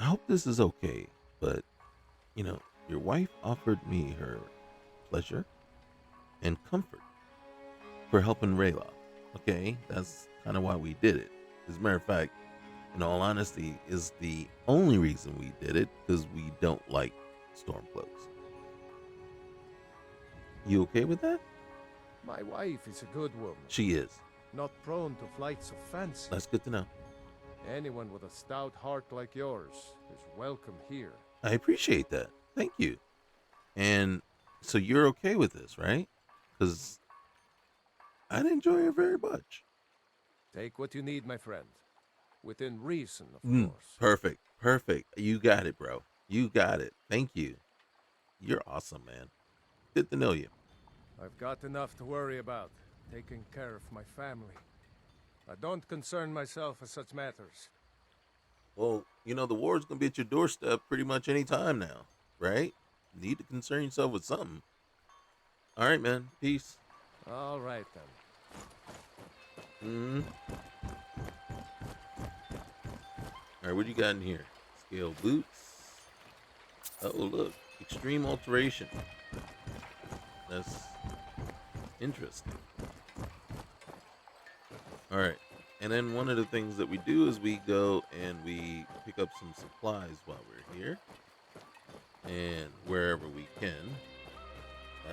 hope this is okay, but, your wife offered me her pleasure and comfort for helping Rayla. Okay, that's kind of why we did it. As a matter of fact, in all honesty, is the only reason we did it because we don't like stormcloaks. You okay with that? My wife is a good woman, She is. not prone to flights of fancy. That's good to know. Anyone with a stout heart like yours is welcome here. I appreciate that. Thank you. And so you're okay with this, right? Because I'd enjoy it very much. Take what you need, my friend. Within reason, of course. Perfect. You got it, bro. You got it. Thank you. You're awesome, man. Good to know you. I've got enough to worry about, taking care of my family. I don't concern myself with such matters. Well, the war's going to be at your doorstep pretty much any time now, right? Need to concern yourself with something. All right, man. Peace. All right, then. All right, what do you got in here? Scale boots. Oh, look. Extreme alteration. That's interesting. All right. And then one of the things that we do is we go and we pick up some supplies while we're here. And wherever we can.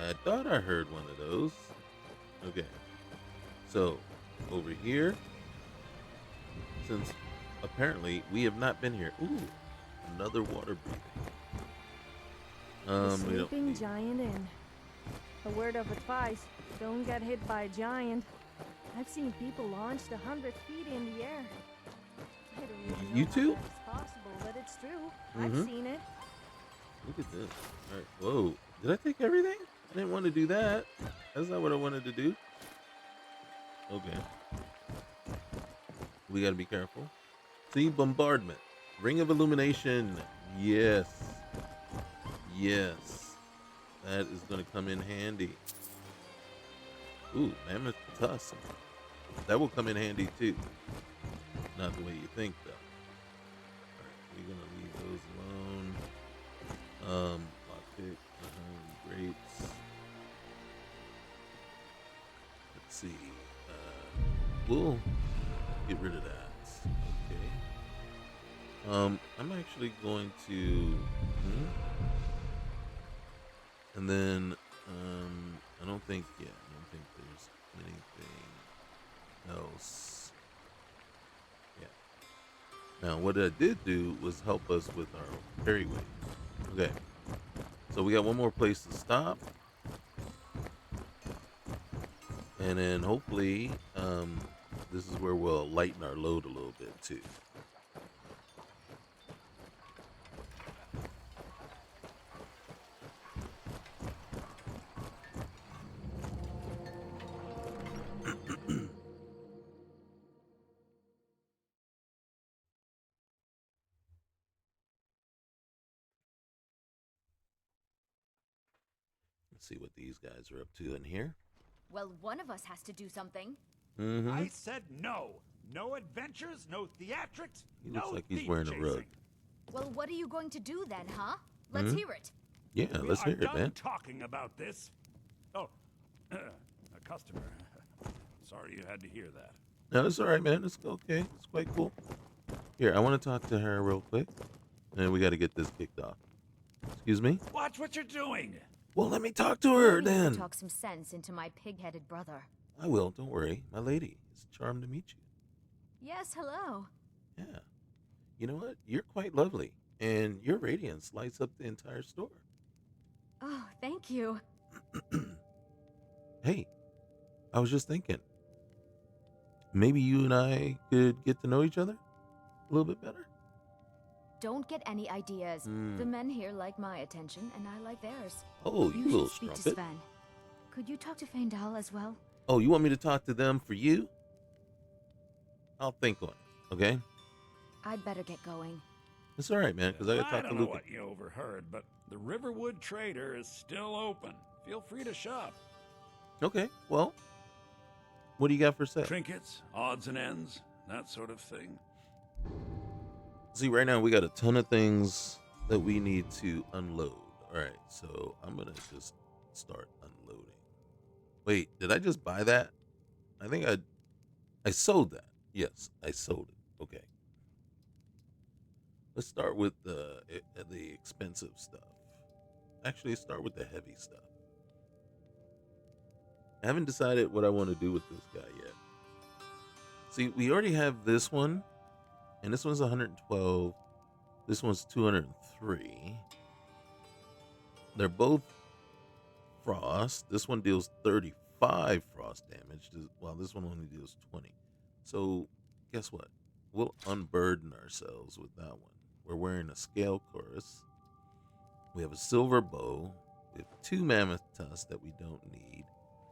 I thought I heard one of those. Okay. So, over here, since apparently we have not been here. Ooh, another water breathing. The We don't sleeping need- giant inn. A word of advice: don't get hit by a giant. I've seen people launched 100 feet in the air. I don't even know You how too? that's possible, but it's true. Mhm. I've seen it. Look at this. All right. Whoa. Did I take everything? I didn't want to do that. That's not what I wanted to do. Okay. We got to be careful. See, bombardment. Ring of illumination. Yes. Yes. That is going to come in handy. Ooh, mammoth tusk. That will come in handy too. Not the way you think, though. All right, we're going to leave those alone. Lockpick, grapes. Let's see. We'll get rid of that. Okay. I'm actually going to. And then, I don't think there's anything else. Yeah. Now, what I did do was help us with our ferry wave. Okay. So we got one more place to stop. And then hopefully, this is where we'll lighten our load a little bit too. Let's see what these guys are up to in here. Well, one of us has to do something. Mm-hmm. I said no. No adventures, no theatrics, He no looks like he's thief wearing a chasing. rug. Well, what are you going to do then, huh? Let's Hmm? hear it. Yeah, We let's are hear it, done man. talking about this. Oh, a customer. Sorry you had to hear that. No, it's all right, man. It's okay. It's quite cool. Here, I want to talk to her real quick. And we got to get this kicked off. Excuse me? Watch what you're doing. Well, let me talk to her Maybe you then. could talk some sense into my pig-headed brother. I will. Don't worry. My lady. It's a charm to meet you. Yes, hello. Yeah. You know what? You're quite lovely. And your radiance lights up the entire store. Oh, thank you. Hey, I was just thinking. Maybe you and I could get to know each other a little bit better. Don't get any ideas. Hmm. The men here like my attention, and I like theirs. Oh, you You little should speak to strumpet. Sven. Could you talk to Faendal as well? Oh, you want me to talk to them for you? I'll think on it, okay? I'd better get going. It's all right, man, because I got to talk to don't know Luca. what you overheard, but the Riverwood Trader is still open. Feel free to shop. Okay, well, what do you got for sale? Trinkets, odds and ends, that sort of thing. See, right now we got a ton of things that we need to unload. All right, so I'm going to just start unloading. Wait, did I just buy that? I think I sold that. Yes, I sold it. Okay. Let's start with the expensive stuff. Actually, start with the heavy stuff. I haven't decided what I want to do with this guy yet. See, we already have this one, and this one's 112. This one's 203. They're both frost. This one deals 35 frost damage, while this one only deals 20. So, guess what? We'll unburden ourselves with that one. We're wearing a scale chorus. We have a silver bow. We have 2 mammoth tusks that we don't need.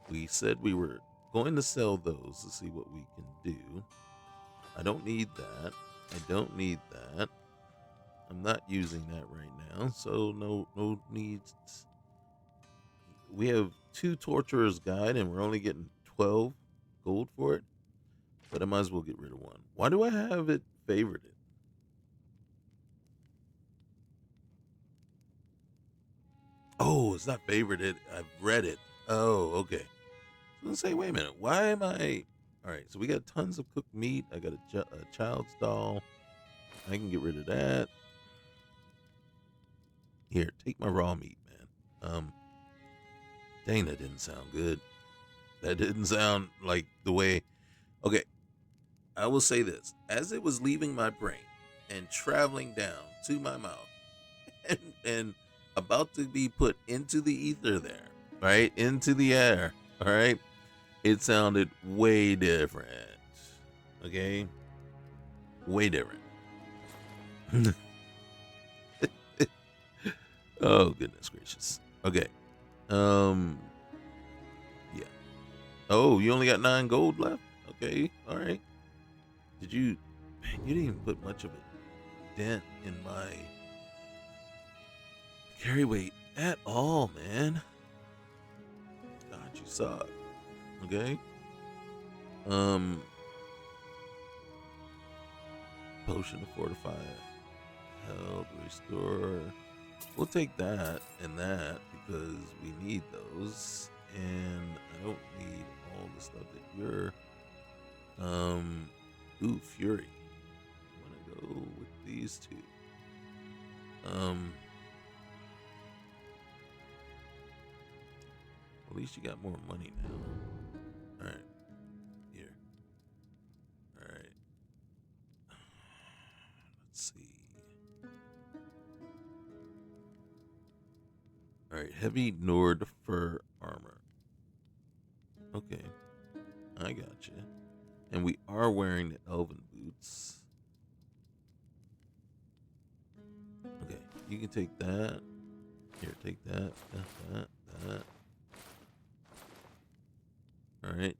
We said we were going to sell those to see what we can do. I don't need that. I don't need that. I'm not using that right now, so no needs. We have 2 Torturer's Guide, and we're only getting 12 gold for it. But I might as well get rid of one. Why do I have it favorited? Oh, it's not favorited. I've read it. Oh, okay. So let's say, wait a minute. Why am I? All right. So we got tons of cooked meat. I got a child's doll. I can get rid of that. Here, take my raw meat, man. Dang, that didn't sound good. That didn't sound like the way. Okay, I will say this: as it was leaving my brain and traveling down to my mouth, and about to be put into the ether there, right? Into the air, all right? It sounded way different. Okay? Way different. Oh, goodness gracious. Okay. Yeah. Oh, you only got 9 gold left? Okay, all right. Did you, man, you didn't even put much of a dent in my carry weight at all, man. God, you suck. Okay. Potion to fortify, health, restore. We'll take that and that because we need those, and I don't need all the stuff that you're. Ooh, Fury. I'm gonna go with these two. At least you got more money now. All right, here. All right. Let's see. All right, heavy Nord fur armor. Okay, I got you. And we are wearing the elven boots. Okay, you can take that. Here, take that. That. All right,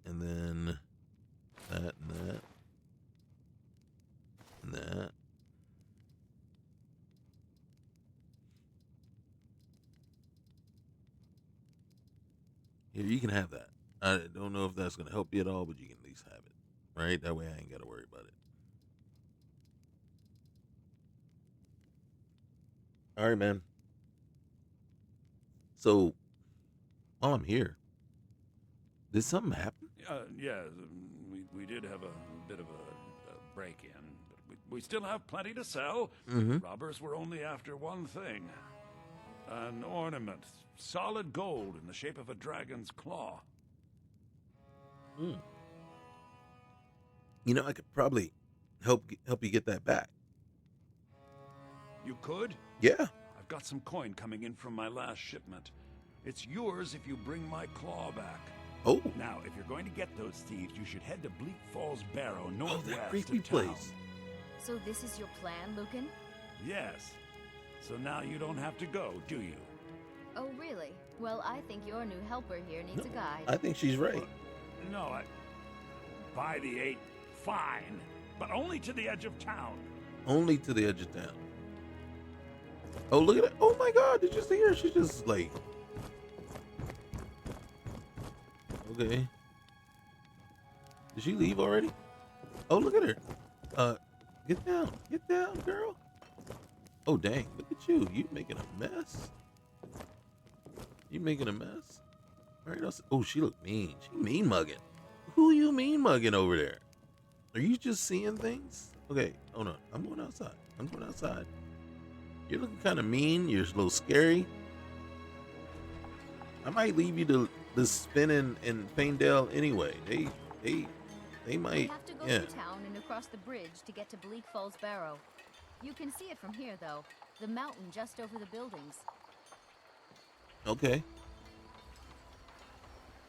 and then that and that and that. Here, you can have that. I don't know if that's going to help you at all, but you can at least have it. Right? That way I ain't got to worry about it. All right, man. So, while I'm here, did something happen? Yeah, we did have a bit of a break-in, but we still have plenty to sell. Mm-hmm. Robbers were only after one thing. An ornament, solid gold in the shape of a dragon's claw. Mm. You know, I could probably help you get that back. You could? Yeah. I've got some coin coming in from my last shipment. It's yours if you bring my claw back. Oh. Now, if you're going to get those thieves, you should head to Bleak Falls Barrow, northwest that creepy of town. place. So this is your plan, Lucan? Yes. So now you don't have to go, do you? Oh, really? Well, I think your new helper here needs a guide. I think she's right. No, by the 8, fine. But only to the edge of town. Only to the edge of town. Oh, look at it. Oh my God, did you see her? She's just like... Okay. Did she leave already? Oh, look at her. Get down, girl. Oh, dang, look at you. You making a mess. You making a mess. All right, oh, she look mean. She mean mugging. Who you mean mugging over there? Are you just seeing things? Okay, hold on. I'm going outside. You're looking kind of mean. You're a little scary. I might leave you to spin in Faendale anyway. They might. You have to go through town and across the bridge to get to Bleak Falls Barrow. You can see it from here, though. The mountain just over the buildings. Okay.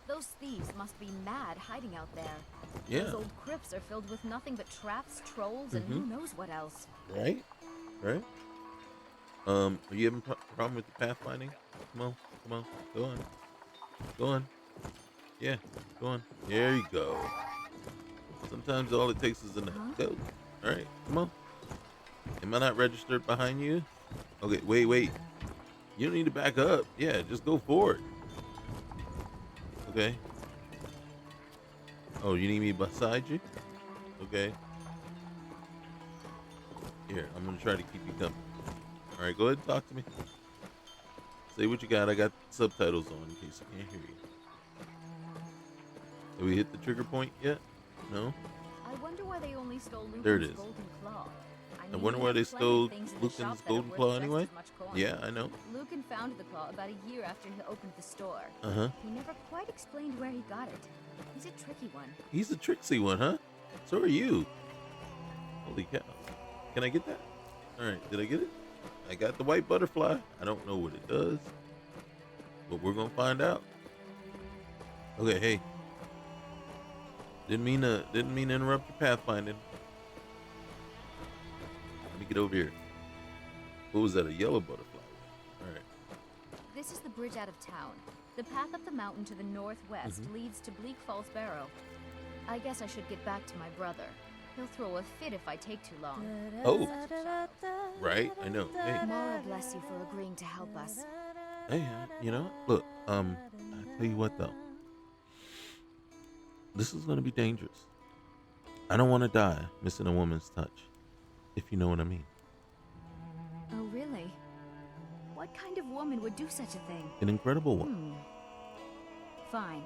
Those thieves must be mad hiding out there. Yeah. Those old crypts are filled with nothing but traps, trolls, and who knows what else. Right. Are you having a problem with the pathfinding? Come on. Go on. Yeah, go on. There you go. Sometimes all it takes is a go. All right, come on. Am I not registered behind you? Okay, wait. You don't need to back up. Yeah, just go forward. Okay. Oh, you need me beside you? Okay. Here, I'm gonna try to keep you company. All right, go ahead and talk to me. Say what you got. I got subtitles on in case I can't hear you. Have we hit the trigger point yet? No? I wonder why they only stole Lucan's There it is. golden claw. I mean, wonder we why have they plenty stole of things in the shop Lucan's that are golden worth claw just anyway? as much coin. Yeah, I know. Lucan found the claw about a year after he opened the store. Uh-huh. He never quite explained where he got it. He's a tricky one. He's a tricksy one, huh? So are you. Holy cow. Can I get that? Alright, did I get it? I got the white butterfly. I don't know what it does. But we're gonna find out. Okay, hey. Didn't mean to interrupt your pathfinding. Let me get over here. What was that? A yellow butterfly? Alright. This is the bridge out of town. The path up the mountain to the northwest leads to Bleak Falls Barrow. I guess I should get back to my brother. He'll throw a fit if I take too long. Oh. Right, I know. Hey. Mara bless you for agreeing to help us. Hey, you know, look, I tell you what though. This is gonna be dangerous. I don't want to die missing a woman's touch, if you know what I mean. Oh, really? What kind of woman would do such a thing? An incredible one. Fine.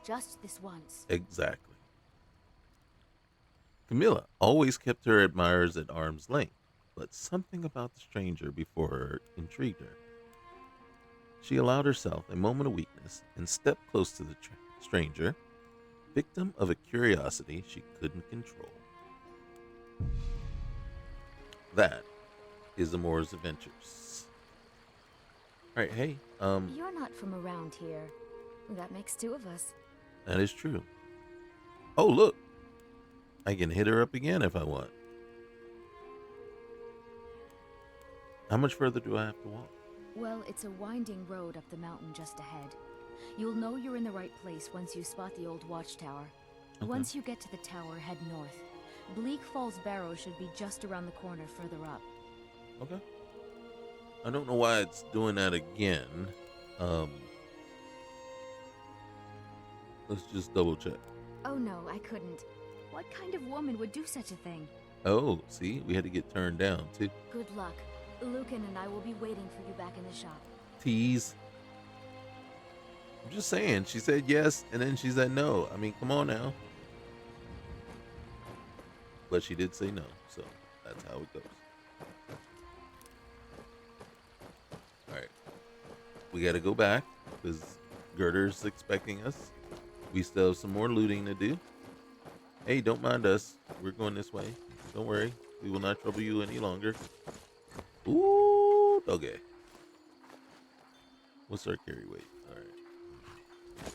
Just this once. Exactly. Camilla always kept her admirers at arm's length, but something about the stranger before her intrigued her. She allowed herself a moment of weakness and stepped close to the stranger, victim of a curiosity she couldn't control. That is Amora's Adventures. All right, hey, You're not from around here. That makes two of us. that is true. Oh, look. I can hit her up again if I want. How much further do I have to walk? Well, it's a winding road up the mountain just ahead. You'll know you're in the right place once you spot the old watchtower. Okay. Once you get to the tower, head north. Bleak Falls Barrow should be just around the corner further up. Okay. I don't know why it's doing that again. Let's just double check. Oh no, I couldn't. What kind of woman would do such a thing? Oh, see, we had to get turned down too. Good luck. Lucan and I will be waiting for you back in the shop. Tease. I'm just saying, she said yes and then she said no. I mean, come on now. But she did say no, so that's how it goes. Alright. We gotta go back because Girder's expecting us. We still have some more looting to do. Hey, don't mind us. We're going this way. Don't worry. We will not trouble you any longer. Ooh, okay. What's our carry weight? Alright.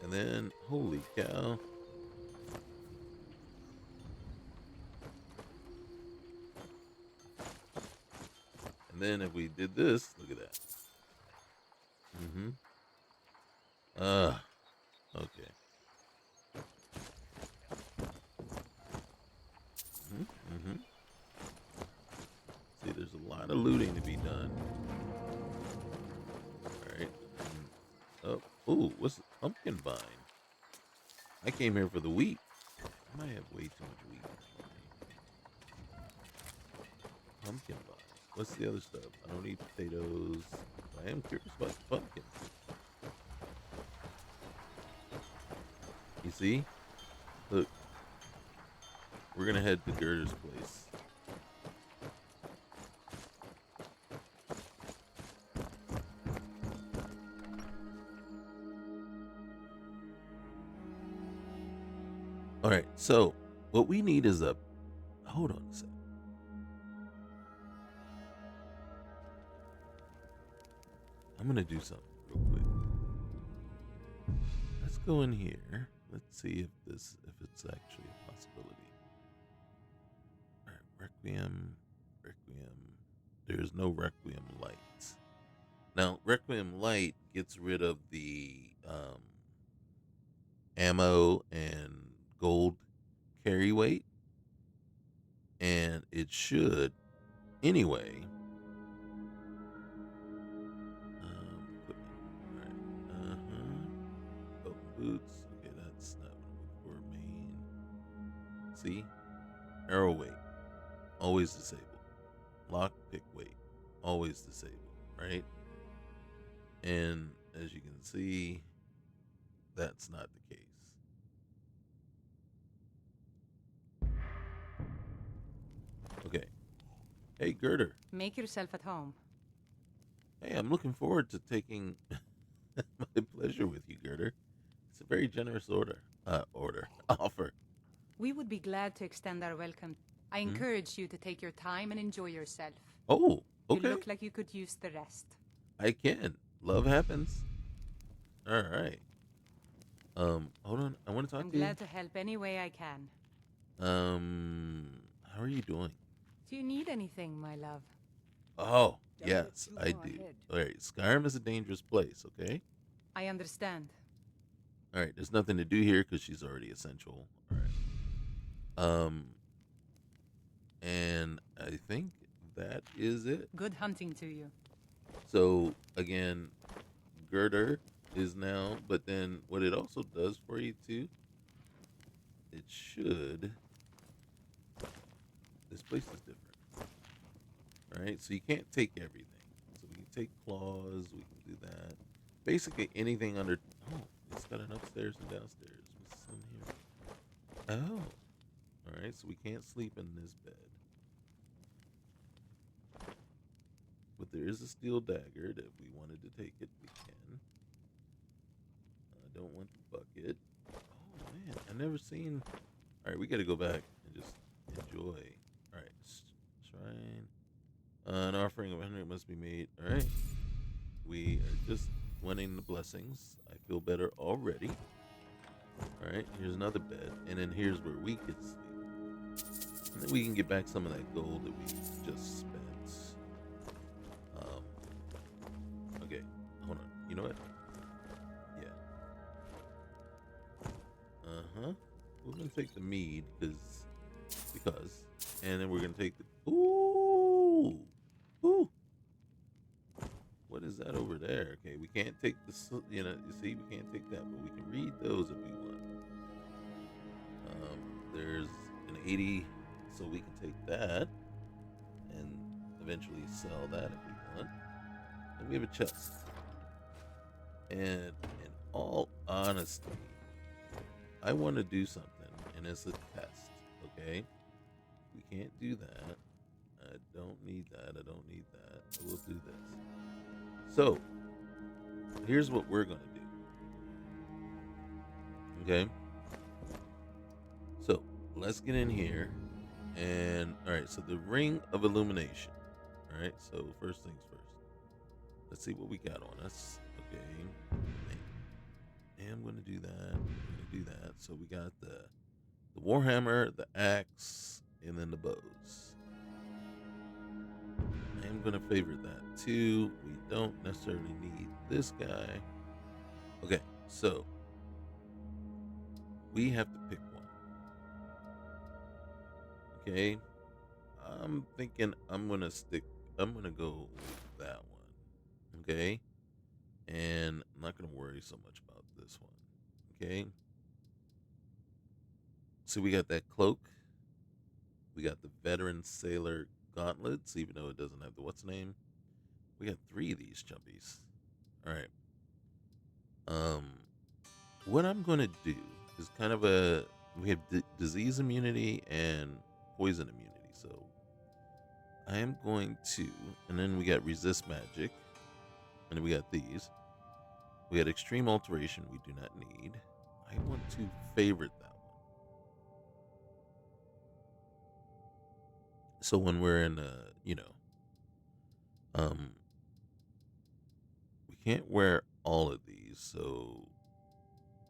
And then, holy cow. And then if we did this, look at that. Okay. See, there's a lot of looting to be done. Alright. Oh, ooh, what's the pumpkin vine? I came here for the wheat. I might have way too much wheat. Pumpkin vine. What's the other stuff? I don't eat potatoes. I am curious about the pumpkin. You see? Look. We're gonna head to Girder's place. Alright, so what we need is a... Hold on a second. I'm gonna do something real quick. Let's go in here. Let's see if it's actually a possibility. Alright, Requiem. There's no Requiem Light. Now, Requiem Light gets rid of the ammo and gold carry weight. And it should, anyway. Equipment. Alright. Open boots. Okay, that's not what I'm looking for. Main. See? Arrow weight. Always disabled. Lock pick weight. Always disabled. Right? And as you can see, that's not the case. Okay. Hey, Girder. Make yourself at home. Hey, I'm looking forward to taking my pleasure with you, Girder. It's a very generous offer. We would be glad to extend our welcome. I encourage you to take your time and enjoy yourself. Oh, You okay. look like you could use the rest. I can. Love happens. All right. Hold on. I want to talk I'm to you. glad to help any way I can. How are you doing? Do you need anything, my love? Oh, Don't yes, look too I far do. ahead. All right, Skyrim is a dangerous place, okay? I understand. All right, there's nothing to do here because she's already essential. All right. And I think that is it. Good hunting to you. So, again, Girder is now, but then what it also does for you, too, it should... This place is different. All right, so you can't take everything. So we can take claws, we can do that. Basically anything under... Oh, it's got an upstairs and downstairs. What's in here? Oh. All right, so we can't sleep in this bed. But there is a steel dagger that we wanted to take it. We can. I don't want the bucket. Oh, man, I've never seen... All right, we got to go back and just enjoy. All right, shrine. An offering of 100 must be made. All right. We are just winning the blessings. I feel better already. All right. Here's another bed. And then here's where we could sleep. And then we can get back some of that gold that we just spent. Okay. Hold on. You know what? Yeah. Uh-huh. We're going to take the mead because. And then we're going to take the... Ooh. Ooh. What is that over there? Okay, we can't take the, you see, we can't take that, but we can read those if we want. There's an 80, so we can take that and eventually sell that if we want. And we have a chest. And in all honesty, I want to do something, and it's a test, okay? We can't do that. I don't need that. I don't need that. So we'll do this. So, here's what we're going to do. Okay? So, let's get in here. And, alright, so the Ring of Illumination. Alright, so first things first. Let's see what we got on us. Okay. And I'm going to do that. I'm going to do that. So, we got the Warhammer, the axe, and then the bows. I'm going to favor that too. We don't necessarily need this guy. Okay, so we have to pick one. Okay, I'm thinking I'm going to go with that one. Okay, and I'm not going to worry so much about this one. Okay, so we got that cloak. We got the veteran sailor gauntlets, even though it doesn't have the what's name. We got 3 of these chumpies. All right. What I'm going to do is kind of we have disease immunity and poison immunity. So I am going to, and then we got resist magic, and then we got these. We got extreme alteration we do not need. I want to favorite that one. So when we're in we can't wear all of these, so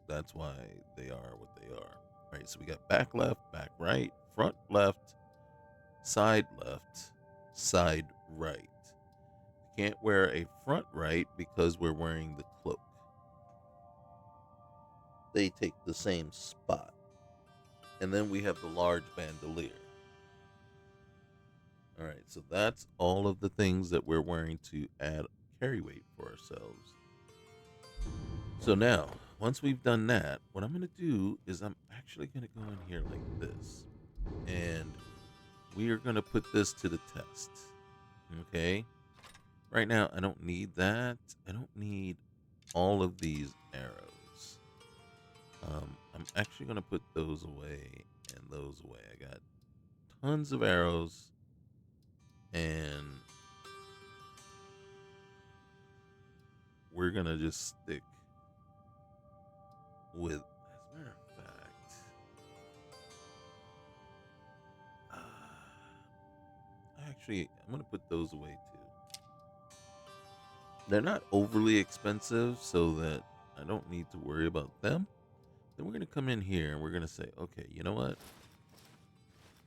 that's why they are what they are. All right, so we got back left, back right, front left, side right. Can't wear a front right because we're wearing the cloak. They take the same spot. And then we have the large bandolier. All right, so that's all of the things that we're wearing to add carry weight for ourselves. So now, once we've done that, what I'm going to do is I'm actually going to go in here like this. And we are going to put this to the test. Okay? Right now, I don't need that. I don't need all of these arrows. I'm actually going to put those away and those away. I got tons of arrows, and we're going to just stick with, as a matter of fact, I'm going to put those away too. They're not overly expensive, so that I don't need to worry about them. Then we're going to come in here and we're going to say, okay, you know what?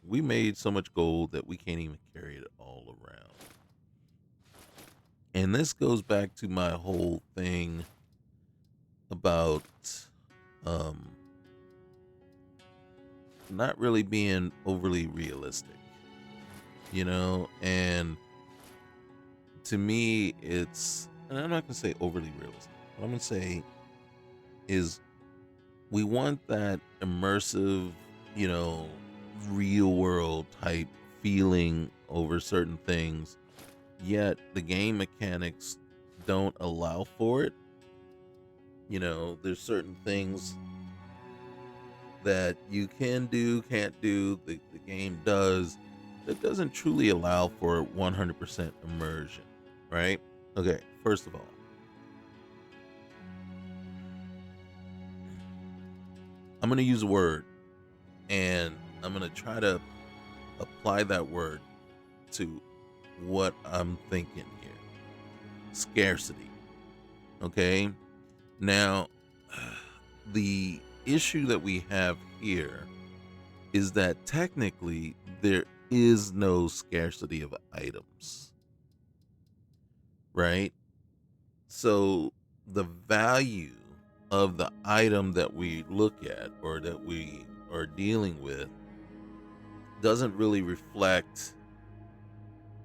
We made so much gold that we can't even carry it all around. And this goes back to my whole thing about not really being overly realistic, and to me it's, and I'm not going to say overly realistic. What I'm going to say is we want that immersive, real world type feeling over certain things, yet the game mechanics don't allow for it. There's certain things that you can do, can't do, the game does, that doesn't truly allow for 100% immersion, right? Okay, first of all, I'm going to use a word, and I'm going to try to apply that word to what I'm thinking here. Scarcity. Okay? Now, the issue that we have here is that technically there is no scarcity of items. Right? So the value of the item that we look at or that we are dealing with doesn't really reflect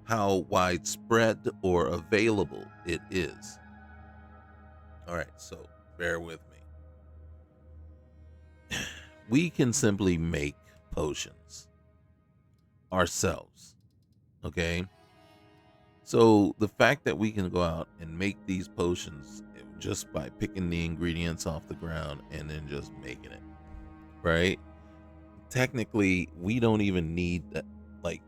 how widespread or available it is. All right, so bear with me. We can simply make potions ourselves, okay? So the fact that we can go out and make these potions just by picking the ingredients off the ground and then just making it, right? Technically, we don't even need that. Like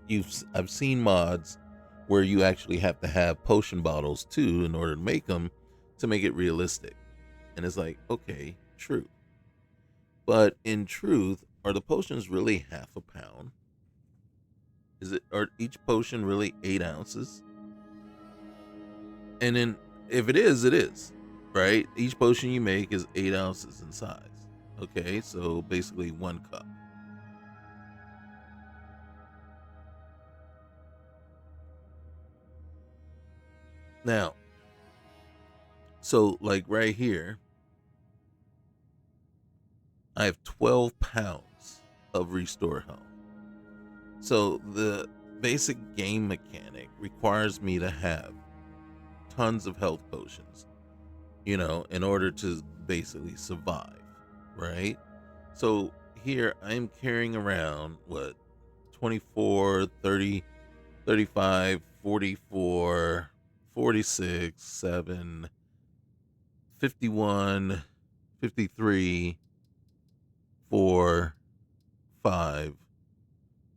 I've seen mods where you actually have to have potion bottles too in order to make them, to make it realistic. And it's like, okay, true. But in truth, are the potions really half a pound? Are each potion really 8 ounces? And then if it is, right? Each potion you make is 8 ounces in size. Okay, so basically 1 cup. Now, so like right here, I have 12 pounds of restore health. So the basic game mechanic requires me to have tons of health potions, in order to basically survive, right? So here I'm carrying around 24, 30, 35, 44, 46, 7, 51, 53, 4, 5,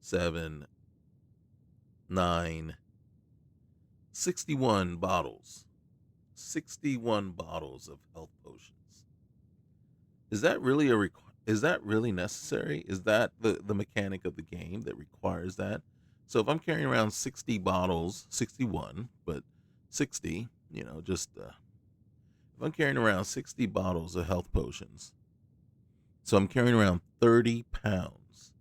7, 9, 61 bottles. 61 bottles of health potions. Is that really is that really necessary? Is that the mechanic of the game that requires that? So if I'm carrying around 60 bottles, 61, but 60, if I'm carrying around 60 bottles of health potions, so I'm carrying around 30 pounds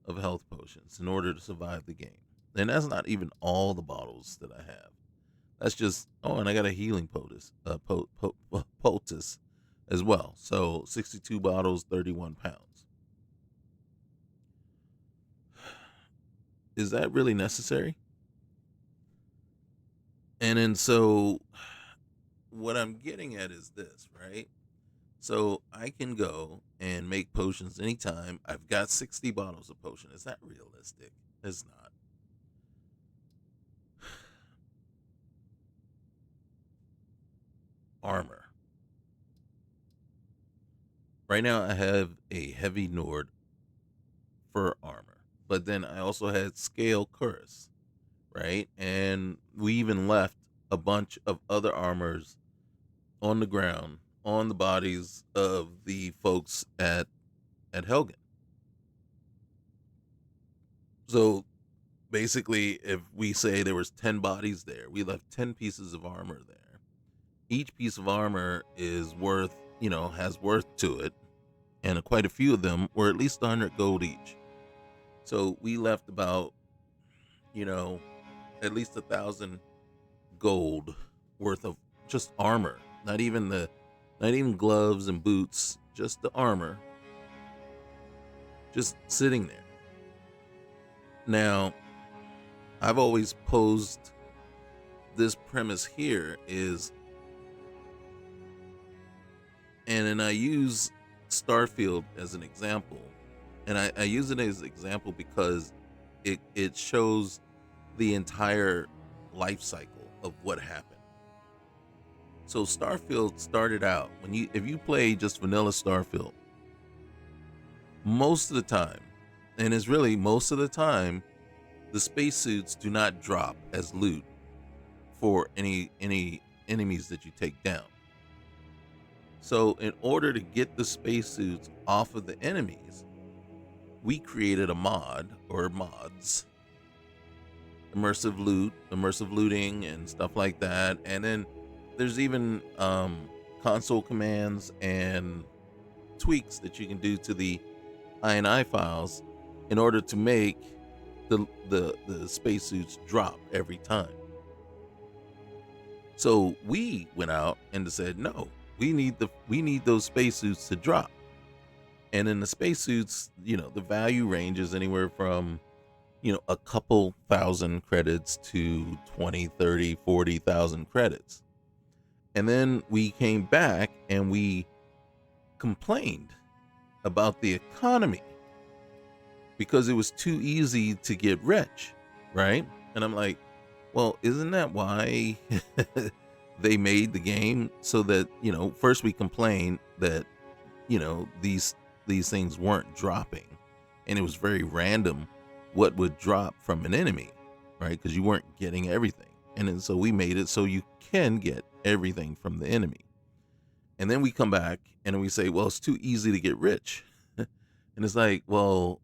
of health potions in order to survive the game. And that's not even all the bottles that I have. That's just, and I got a healing poultice as well. So 62 bottles, 31 pounds. Is that really necessary? And then so what I'm getting at is this, right? So I can go and make potions anytime. I've got 60 bottles of potion. Is that realistic? It's not. armor. Right now, I have a heavy Nord fur armor, but then I also had scale cuirass, right? And we even left a bunch of other armors on the ground, on the bodies of the folks at Helgen. So basically, if we say there was 10 bodies there, we left 10 pieces of armor there. Each piece of armor is worth, has worth to it, and quite a few of them were at least 100 gold each. So we left about, at least 1,000 gold worth of just armor. Not even gloves and boots, just the armor, just sitting there. Now, I've always posed this premise here is, and then I use Starfield as an example, and I use it as an example because it shows the entire life cycle of what happened. So Starfield started out if you play just vanilla Starfield, most of the time, and it's really most of the time, the spacesuits do not drop as loot for any enemies that you take down. So in order to get the spacesuits off of the enemies, we created a mod or mods, immersive looting and stuff like that. And then there's even console commands and tweaks that you can do to the INI files in order to make the spacesuits drop every time. So we went out and said, no, we need those spacesuits to drop. And in the spacesuits, the value ranges anywhere from, a couple thousand credits to 20, 30, 40,000 credits. And then we came back and we complained about the economy because it was too easy to get rich, right? And I'm like, well, isn't that why they made the game? So that, first we complained that, these things weren't dropping, and it was very random what would drop from an enemy, right? Because you weren't getting everything. And then so we made it so you can get everything from the enemy. And then we come back and we say, well, it's too easy to get rich. And it's like, well,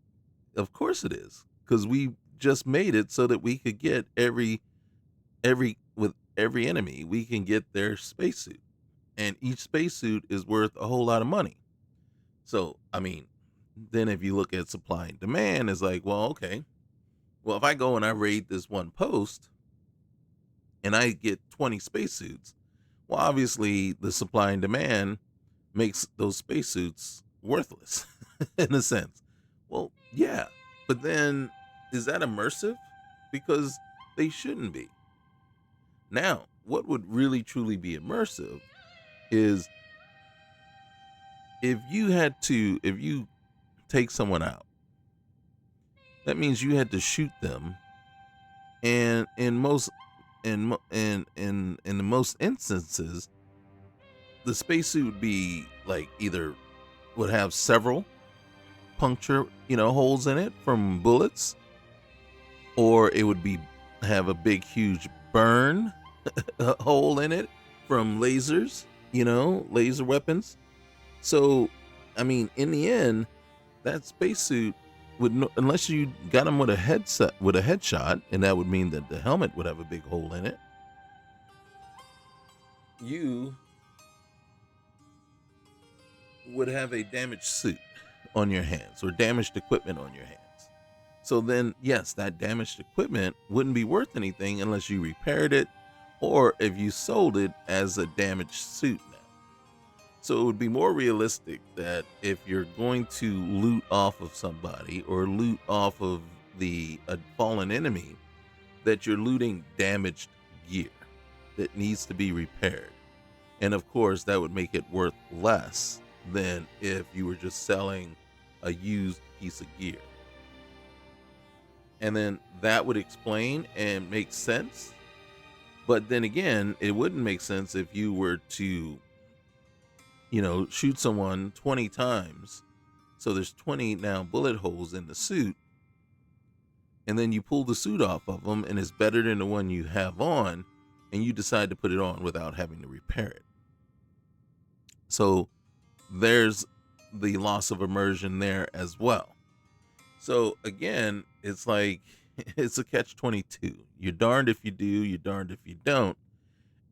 of course it is, because we just made it so that we could get with every enemy, we can get their spacesuit, and each spacesuit is worth a whole lot of money. So, then if you look at supply and demand, it's like, well, okay, well, if I go and I raid this one post and I get 20 spacesuits, well, obviously the supply and demand makes those spacesuits worthless in a sense. Well, yeah, but then is that immersive? Because they shouldn't be. Now, what would really truly be immersive is if you take someone out, that means you had to shoot them, and in the most instances, the spacesuit would be like either would have several puncture, holes in it from bullets, or it would have a big huge burn hole in it from lasers, laser weapons. So, in the end, that spacesuit would, unless you got him with a headshot, and that would mean that the helmet would have a big hole in it, you would have a damaged suit on your hands or damaged equipment on your hands. So then, yes, that damaged equipment wouldn't be worth anything unless you repaired it or if you sold it as a damaged suit now. So it would be more realistic that if you're going to loot off of somebody or loot off of a fallen enemy, that you're looting damaged gear that needs to be repaired. And of course, that would make it worth less than if you were just selling a used piece of gear. And then that would explain and make sense But then again, it wouldn't make sense if you were to, shoot someone 20 times. So there's 20 now bullet holes in the suit. And then you pull the suit off of them and it's better than the one you have on. And you decide to put it on without having to repair it. So there's the loss of immersion there as well. So again, it's like, it's a catch-22. You're darned if you do, you're darned if you don't.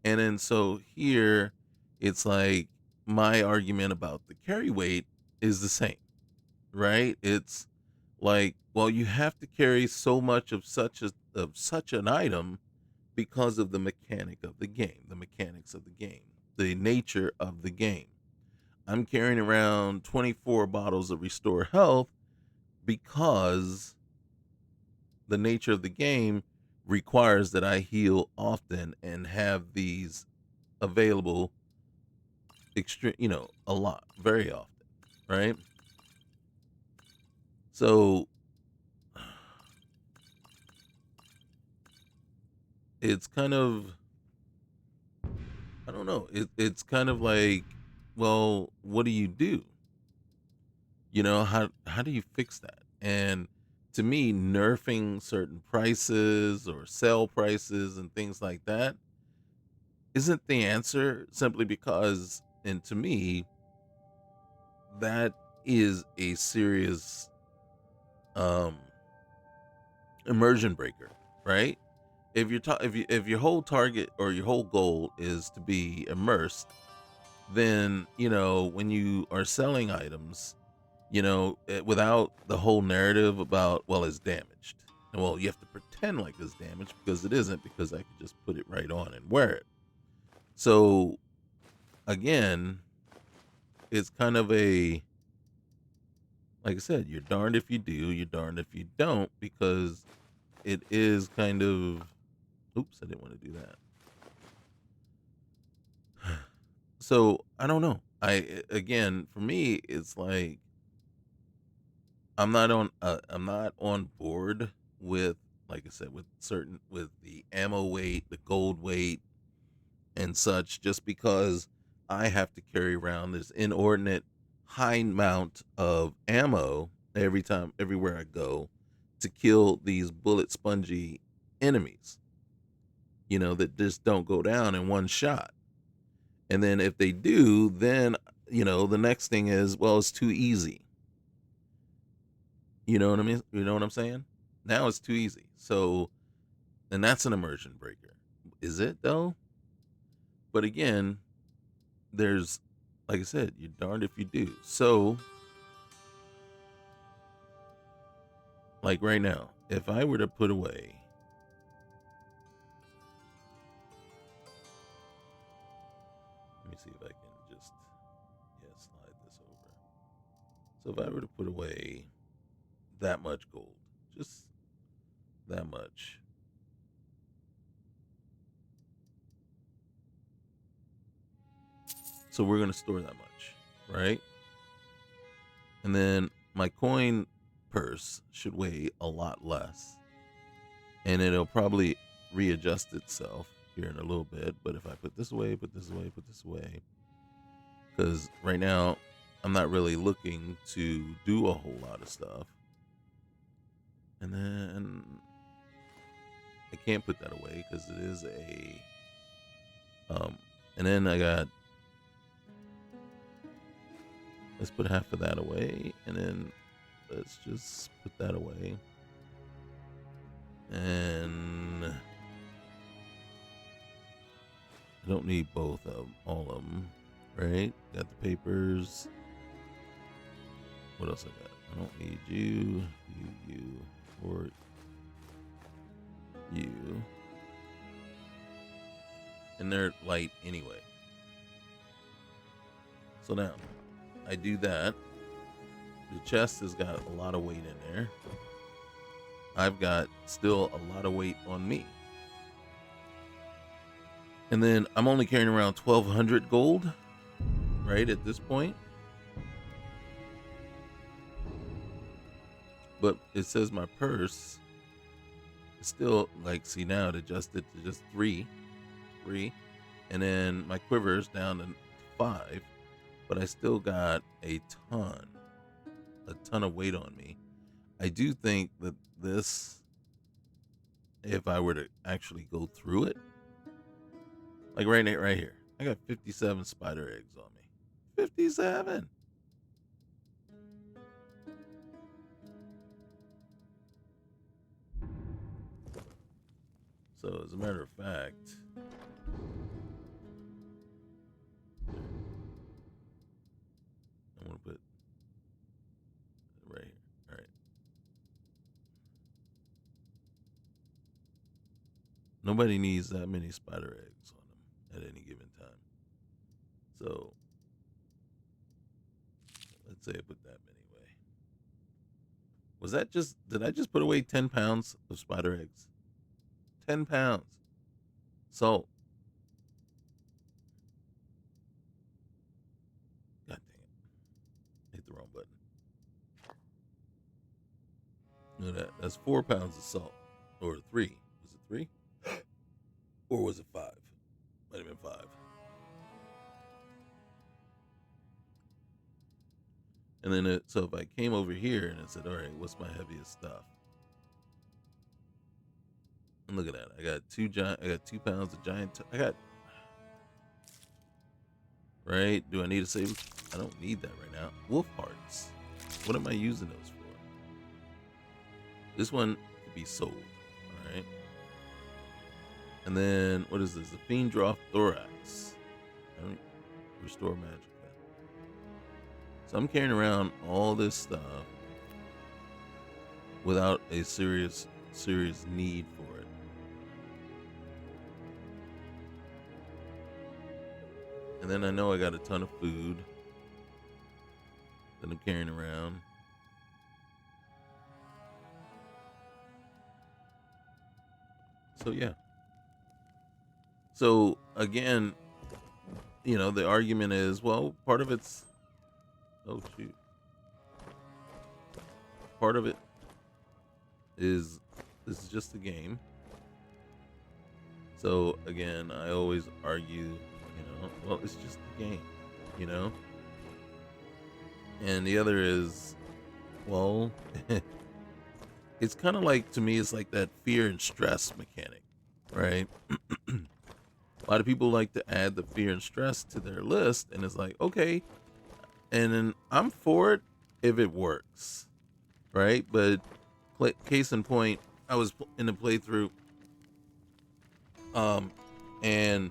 And then so here, it's like my argument about the carry weight is the same, right? It's like, well, you have to carry so much of such an item because of the mechanics of the game, the nature of the game. I'm carrying around 24 bottles of Restore Health because the nature of the game requires that I heal often and have these available a lot, very often, right? So it's kind of, I don't know, it's kind of like, well, what do you do? How do you fix that? And to me, nerfing certain prices or sell prices and things like that isn't the answer, simply because, and to me, that is a serious immersion breaker, right? If your whole target or your whole goal is to be immersed, then when you are selling items, without the whole narrative about, well, it's damaged, and well, you have to pretend like it's damaged because it isn't, because I could just put it right on and wear it. So again, it's kind of a, like I said, you're darned if you do, you're darned if you don't, because it is kind of, oops, I didn't want to do that. So I don't know. Again, for me, it's like, I'm not on board with, like I said, with the ammo weight, the gold weight, and such, just because I have to carry around this inordinate high amount of ammo everywhere I go, to kill these bullet spongy enemies, that just don't go down in one shot. And then if they do, then, the next thing is, well, it's too easy. You know what I mean? You know what I'm saying? Now it's too easy. So, and that's an immersion breaker. Is it though? But again, there's, like I said, you're darned if you do. So, like right now, if I were to put away, let me see if I can just, slide this over. So if I were to put away that much gold, just that much, so we're going to store that much, right? And then my coin purse should weigh a lot less, and it'll probably readjust itself here in a little bit. But if I put this away, put this away, put this away, because right now I'm not really looking to do a whole lot of stuff. And then I can't put that away because it is and then I got, let's put half of that away, and then let's just put that away. And I don't need all of them, right? Got the papers. What else I got? I don't need you, or you. And they're light anyway. So now, I do that. The chest has got a lot of weight in there. I've got still a lot of weight on me. And then I'm only carrying around 1,200 gold, right, at this point. But it says my purse is still, like, see now it adjusted to just 3. 3, and then my quiver is down to 5, but I still got a ton of weight on me. I do think that this, if I were to actually go through it, like right here, I got 57 spider eggs on me. 57. So as a matter of fact, I'm gonna put it right here. All right. Nobody needs that many spider eggs on them at any given time. So let's say I put that many away. Was that just, did I just put away 10 pounds of spider eggs? 10 pounds. So, God dang it. Hit the wrong button. No, that's 4 pounds of salt. Or 3. Was it 3? Or was it 5? Might have been 5. And then so if I came over here and it said, all right, what's my heaviest stuff? And look at that. I got 2 pounds of giant, right? Do I need to save? I don't need that right now. Wolf hearts. What am I using those for? This one could be sold. All right. And then what is this? The Fiend Draw Thorax. I don't restore magic. So I'm carrying around all this stuff without a serious need for it. And then I know I got a ton of food that I'm carrying around. So yeah. So again, you know, the argument is, well, part of it's, oh shoot. Part of it is, this is just a game. So again, I always argue, you know, well, it's just a game, you know? And the other is, well, it's kind of like, to me, it's like that fear and stress mechanic, right? A lot of people like to add the fear and stress to their list, and it's like, okay, and then I'm for it if it works, right? But case in point, I was in a playthrough, and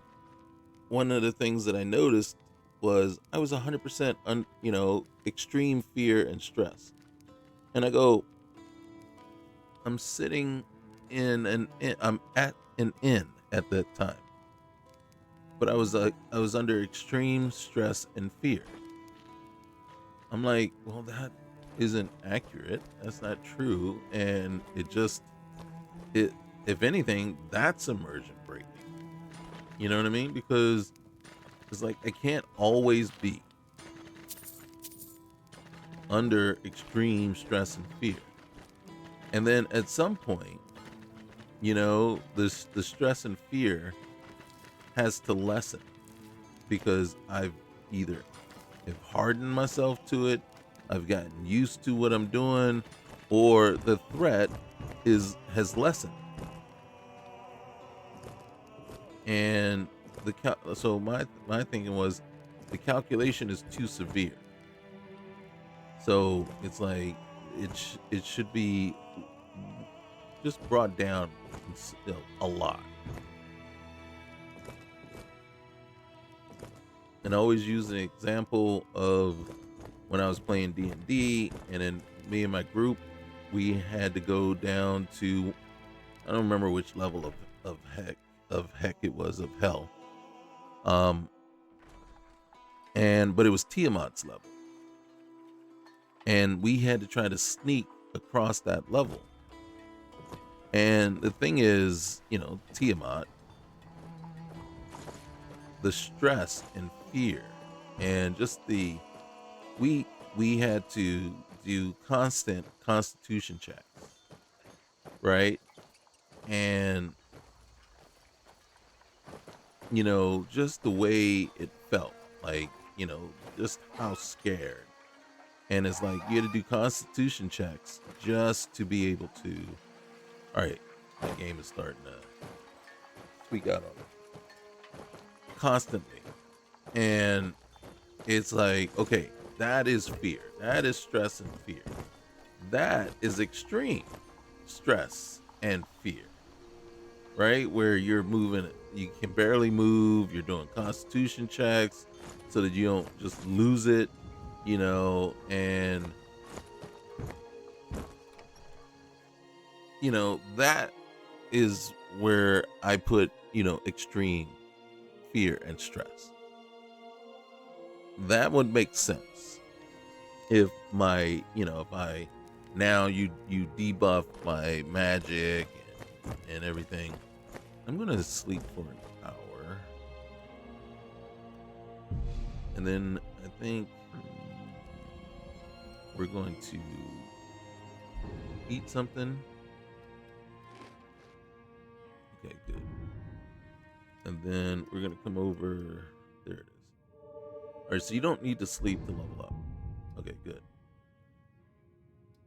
one of the things that I noticed was I was 100% you know, extreme fear and stress, and I go, I'm sitting I'm at an inn at that time, but I was under extreme stress and fear. I'm like, well, that isn't accurate. That's not true. And if anything, that's immersion breaking. You know what I mean? Because it's like, I can't always be under extreme stress and fear. And then at some point, you know, the stress and fear has to lessen, because I've either have hardened myself to it, I've gotten used to what I'm doing, or the threat has lessened. And so my thinking was, the calculation is too severe. So it's like, it should be just brought down a lot. And I always use an example of when I was playing D&D, and then me and my group, we had to go down to, I don't remember which level of heck it was, of hell. But it was Tiamat's level. And we had to try to sneak across that level. And the thing is, you know, Tiamat, the stress and fear, and just we had to do constant constitution checks, right? And just the way it felt, like, just how scared. And it's like you had to do constitution checks just to be able to. All right, my game is starting to tweak out on me constantly. And it's like, okay, that is fear. That is stress and fear. That is extreme stress and fear, right? Where you're moving, you can barely move, you're doing constitution checks so that you don't just lose it, and that is where I put, extreme fear and stress. That would make sense if if I now you debuff my magic and everything. I'm gonna sleep for an hour, and then I think we're going to eat something. Okay, good. And then we're gonna come over. There it is. All right, so you don't need to sleep to level up. Okay, good.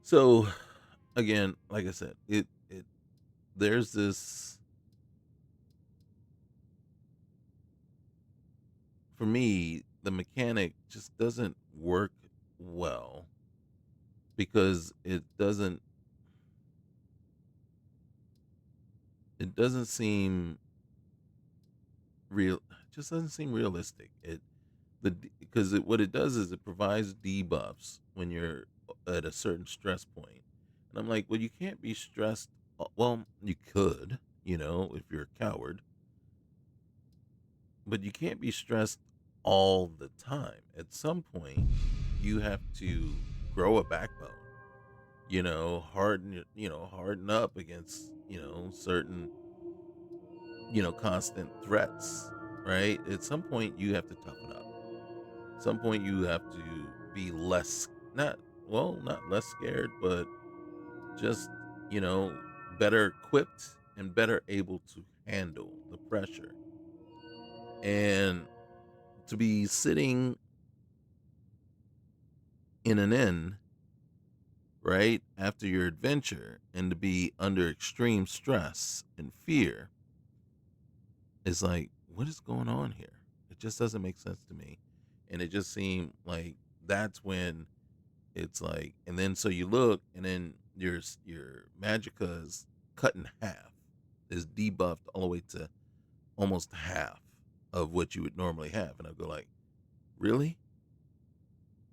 So, again, like I said, there's this, for me, the mechanic just doesn't work well because it doesn't seem real. It just doesn't seem realistic. Because what it does is it provides debuffs when you're at a certain stress point. And I'm like, well, you can't be stressed. Well, you could, if you're a coward, but you can't be stressed all the time. At some point, you have to grow a backbone, harden up against, certain, constant threats, right? At some point, you have to toughen up. At some point, you have to be not less scared, but just, better equipped and better able to handle the pressure. And to be sitting in an inn, right, after your adventure and to be under extreme stress and fear is like, what is going on here? It just doesn't make sense to me. And it just seemed like that's when it's like, and then so you look, and then your magicka is cut in half, is debuffed all the way to almost half of what you would normally have. And I go like, really?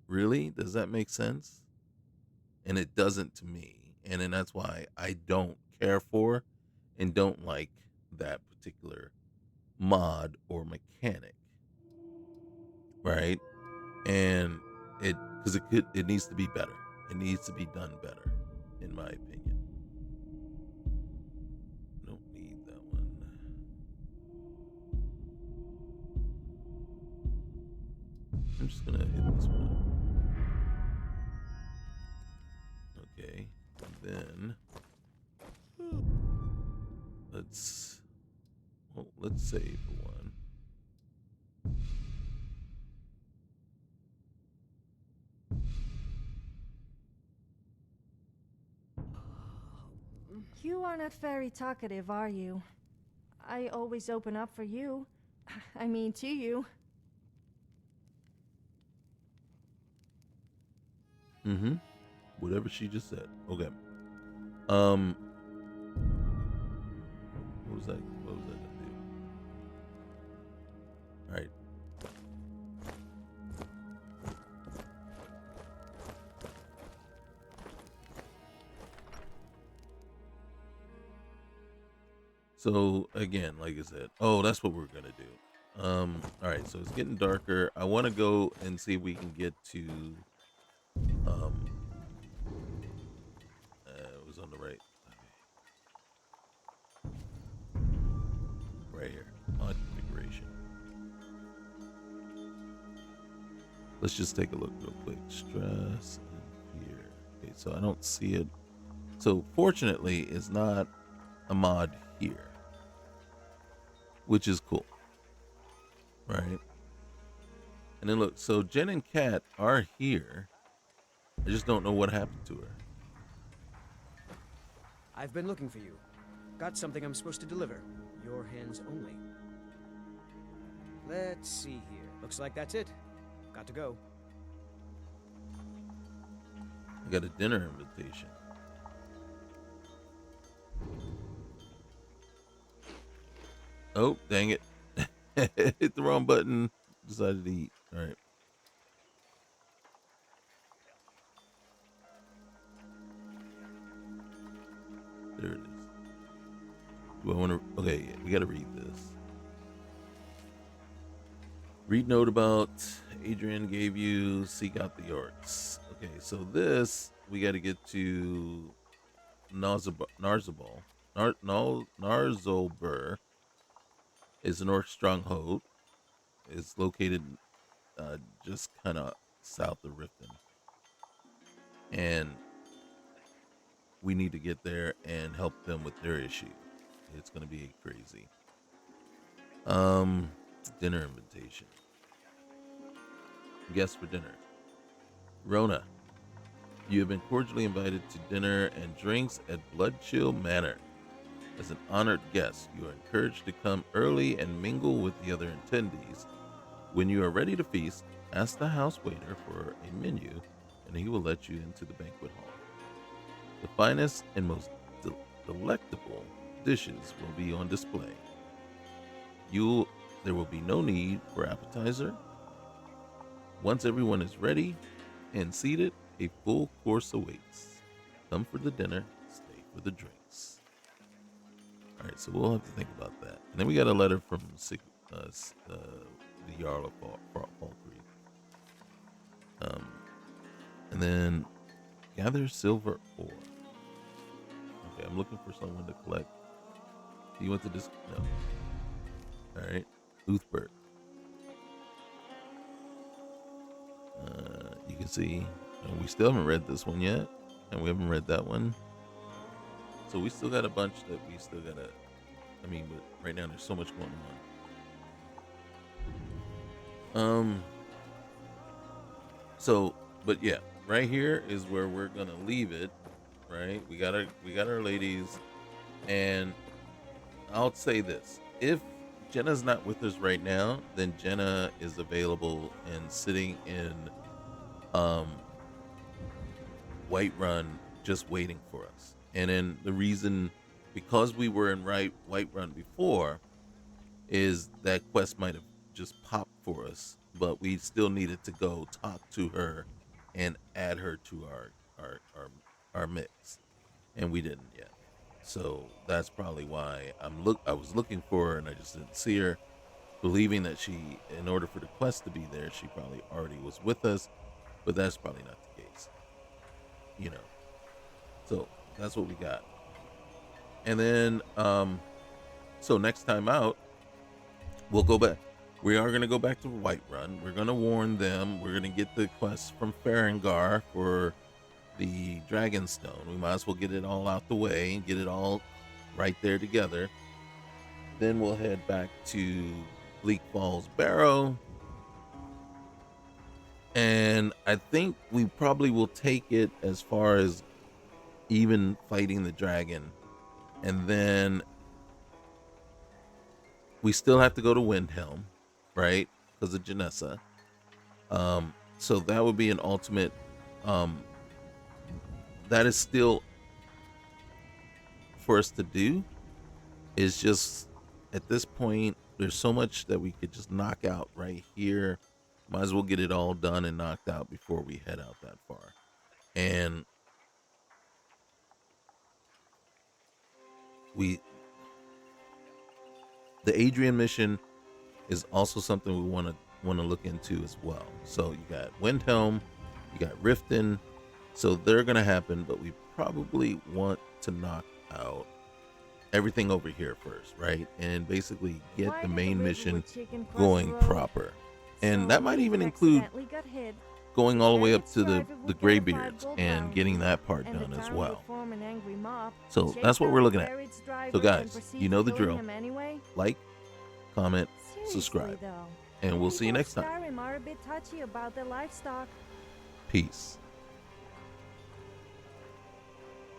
Really? Does that make sense? And it doesn't to me. And then that's why I don't care for and don't like that particular mod or mechanic. Right? And it needs to be better. It needs to be done better, in my opinion. Don't need that one. I'm just gonna hit this one up. Okay, and then let's save for one. You are not very talkative, are you? I always open up for you. I mean, to you. Mm-hmm. Whatever she just said. Okay. What was that gonna do? All right. So again, like I said, that's what we're gonna do. All right, so it's getting darker. I want to go and see if we can get to, it was on the right, right here, mod configuration. Let's just take a look real quick. Stress and fear. Okay, so I don't see it. So fortunately, it's not a mod here, which is cool. right? And then look, so Jen and Kat are here. I just don't know what happened to her. I've been looking for you. Got something I'm supposed to deliver. Your hands only. Let's see here. Looks like that's it. Got to go. I got a dinner invitation. Oh, dang it. Hit the wrong button. Decided to eat. All right. There it is. Do I want to? Okay, yeah, we got to read this. Read note about Adrian gave you. Seek out the orcs. Okay, so this we got to get to Narzabal. Narzobur is an orc stronghold. It's located just kind of south of Riften, and we need to get there and help them with their issue. It's gonna be crazy. Dinner invitation. Guests for dinner. Rona, you have been cordially invited to dinner and drinks at Bloodchill Manor. As an honored guest, you are encouraged to come early and mingle with the other attendees. When you are ready to feast, ask the house waiter for a menu, and he will let you into the banquet hall. The finest and most delectable dishes will be on display. There will be no need for appetizer. Once everyone is ready and seated, a full course awaits. Come for the dinner, stay for the drinks. All right, so we'll have to think about that. And then we got a letter from the Jarl of Falkreath. And then gather silver ore. Okay, I'm looking for someone to collect. Do you want to just no? All right, Uthbert. You can see, and we still haven't read this one yet, and we haven't read that one. So we still got a bunch that we still gotta. I mean, but right now there's so much going on. So, but yeah, right here is where we're gonna leave it. Right, we got our ladies, and I'll say this: if Jenna's not with us right now, then Jenna is available and sitting in Whiterun, just waiting for us. And then the reason, because we were in Whiterun before, is that quest might have just popped for us, but we still needed to go talk to her and add her to our mix, and we didn't yet. So that's probably why I was looking for her and I just didn't see her, believing that she, in order for the quest to be there, she probably already was with us, but that's probably not the case. So that's what we got. And then so next time out, we'll go back. We are going to go back to Whiterun. We're going to warn them. We're going to get the quest from Farengar for the Dragonstone. We might as well get it all out the way and get it all right there together. Then we'll head back to Bleak Falls Barrow. And I think we probably will take it as far as even fighting the dragon. And then we still have to go to Windhelm, right? Because of Janessa. So that would be an ultimate. That is still for us to do. It's just at this point, there's so much that we could just knock out right here. Might as well get it all done and knocked out before we head out that far. And the Adrian mission is also something we want to look into as well. So you got Windhelm, you got Riften, so they're gonna happen, but we probably want to knock out everything over here first, right? And basically get the main mission going proper. And that might even include going all the way up to the Greybeards and getting that part done as well. So that's what we're looking at. So guys, you know the drill. Like, comment, subscribe. And we'll see you People next of time. Skyrim are a bit touchy about their livestock. Peace.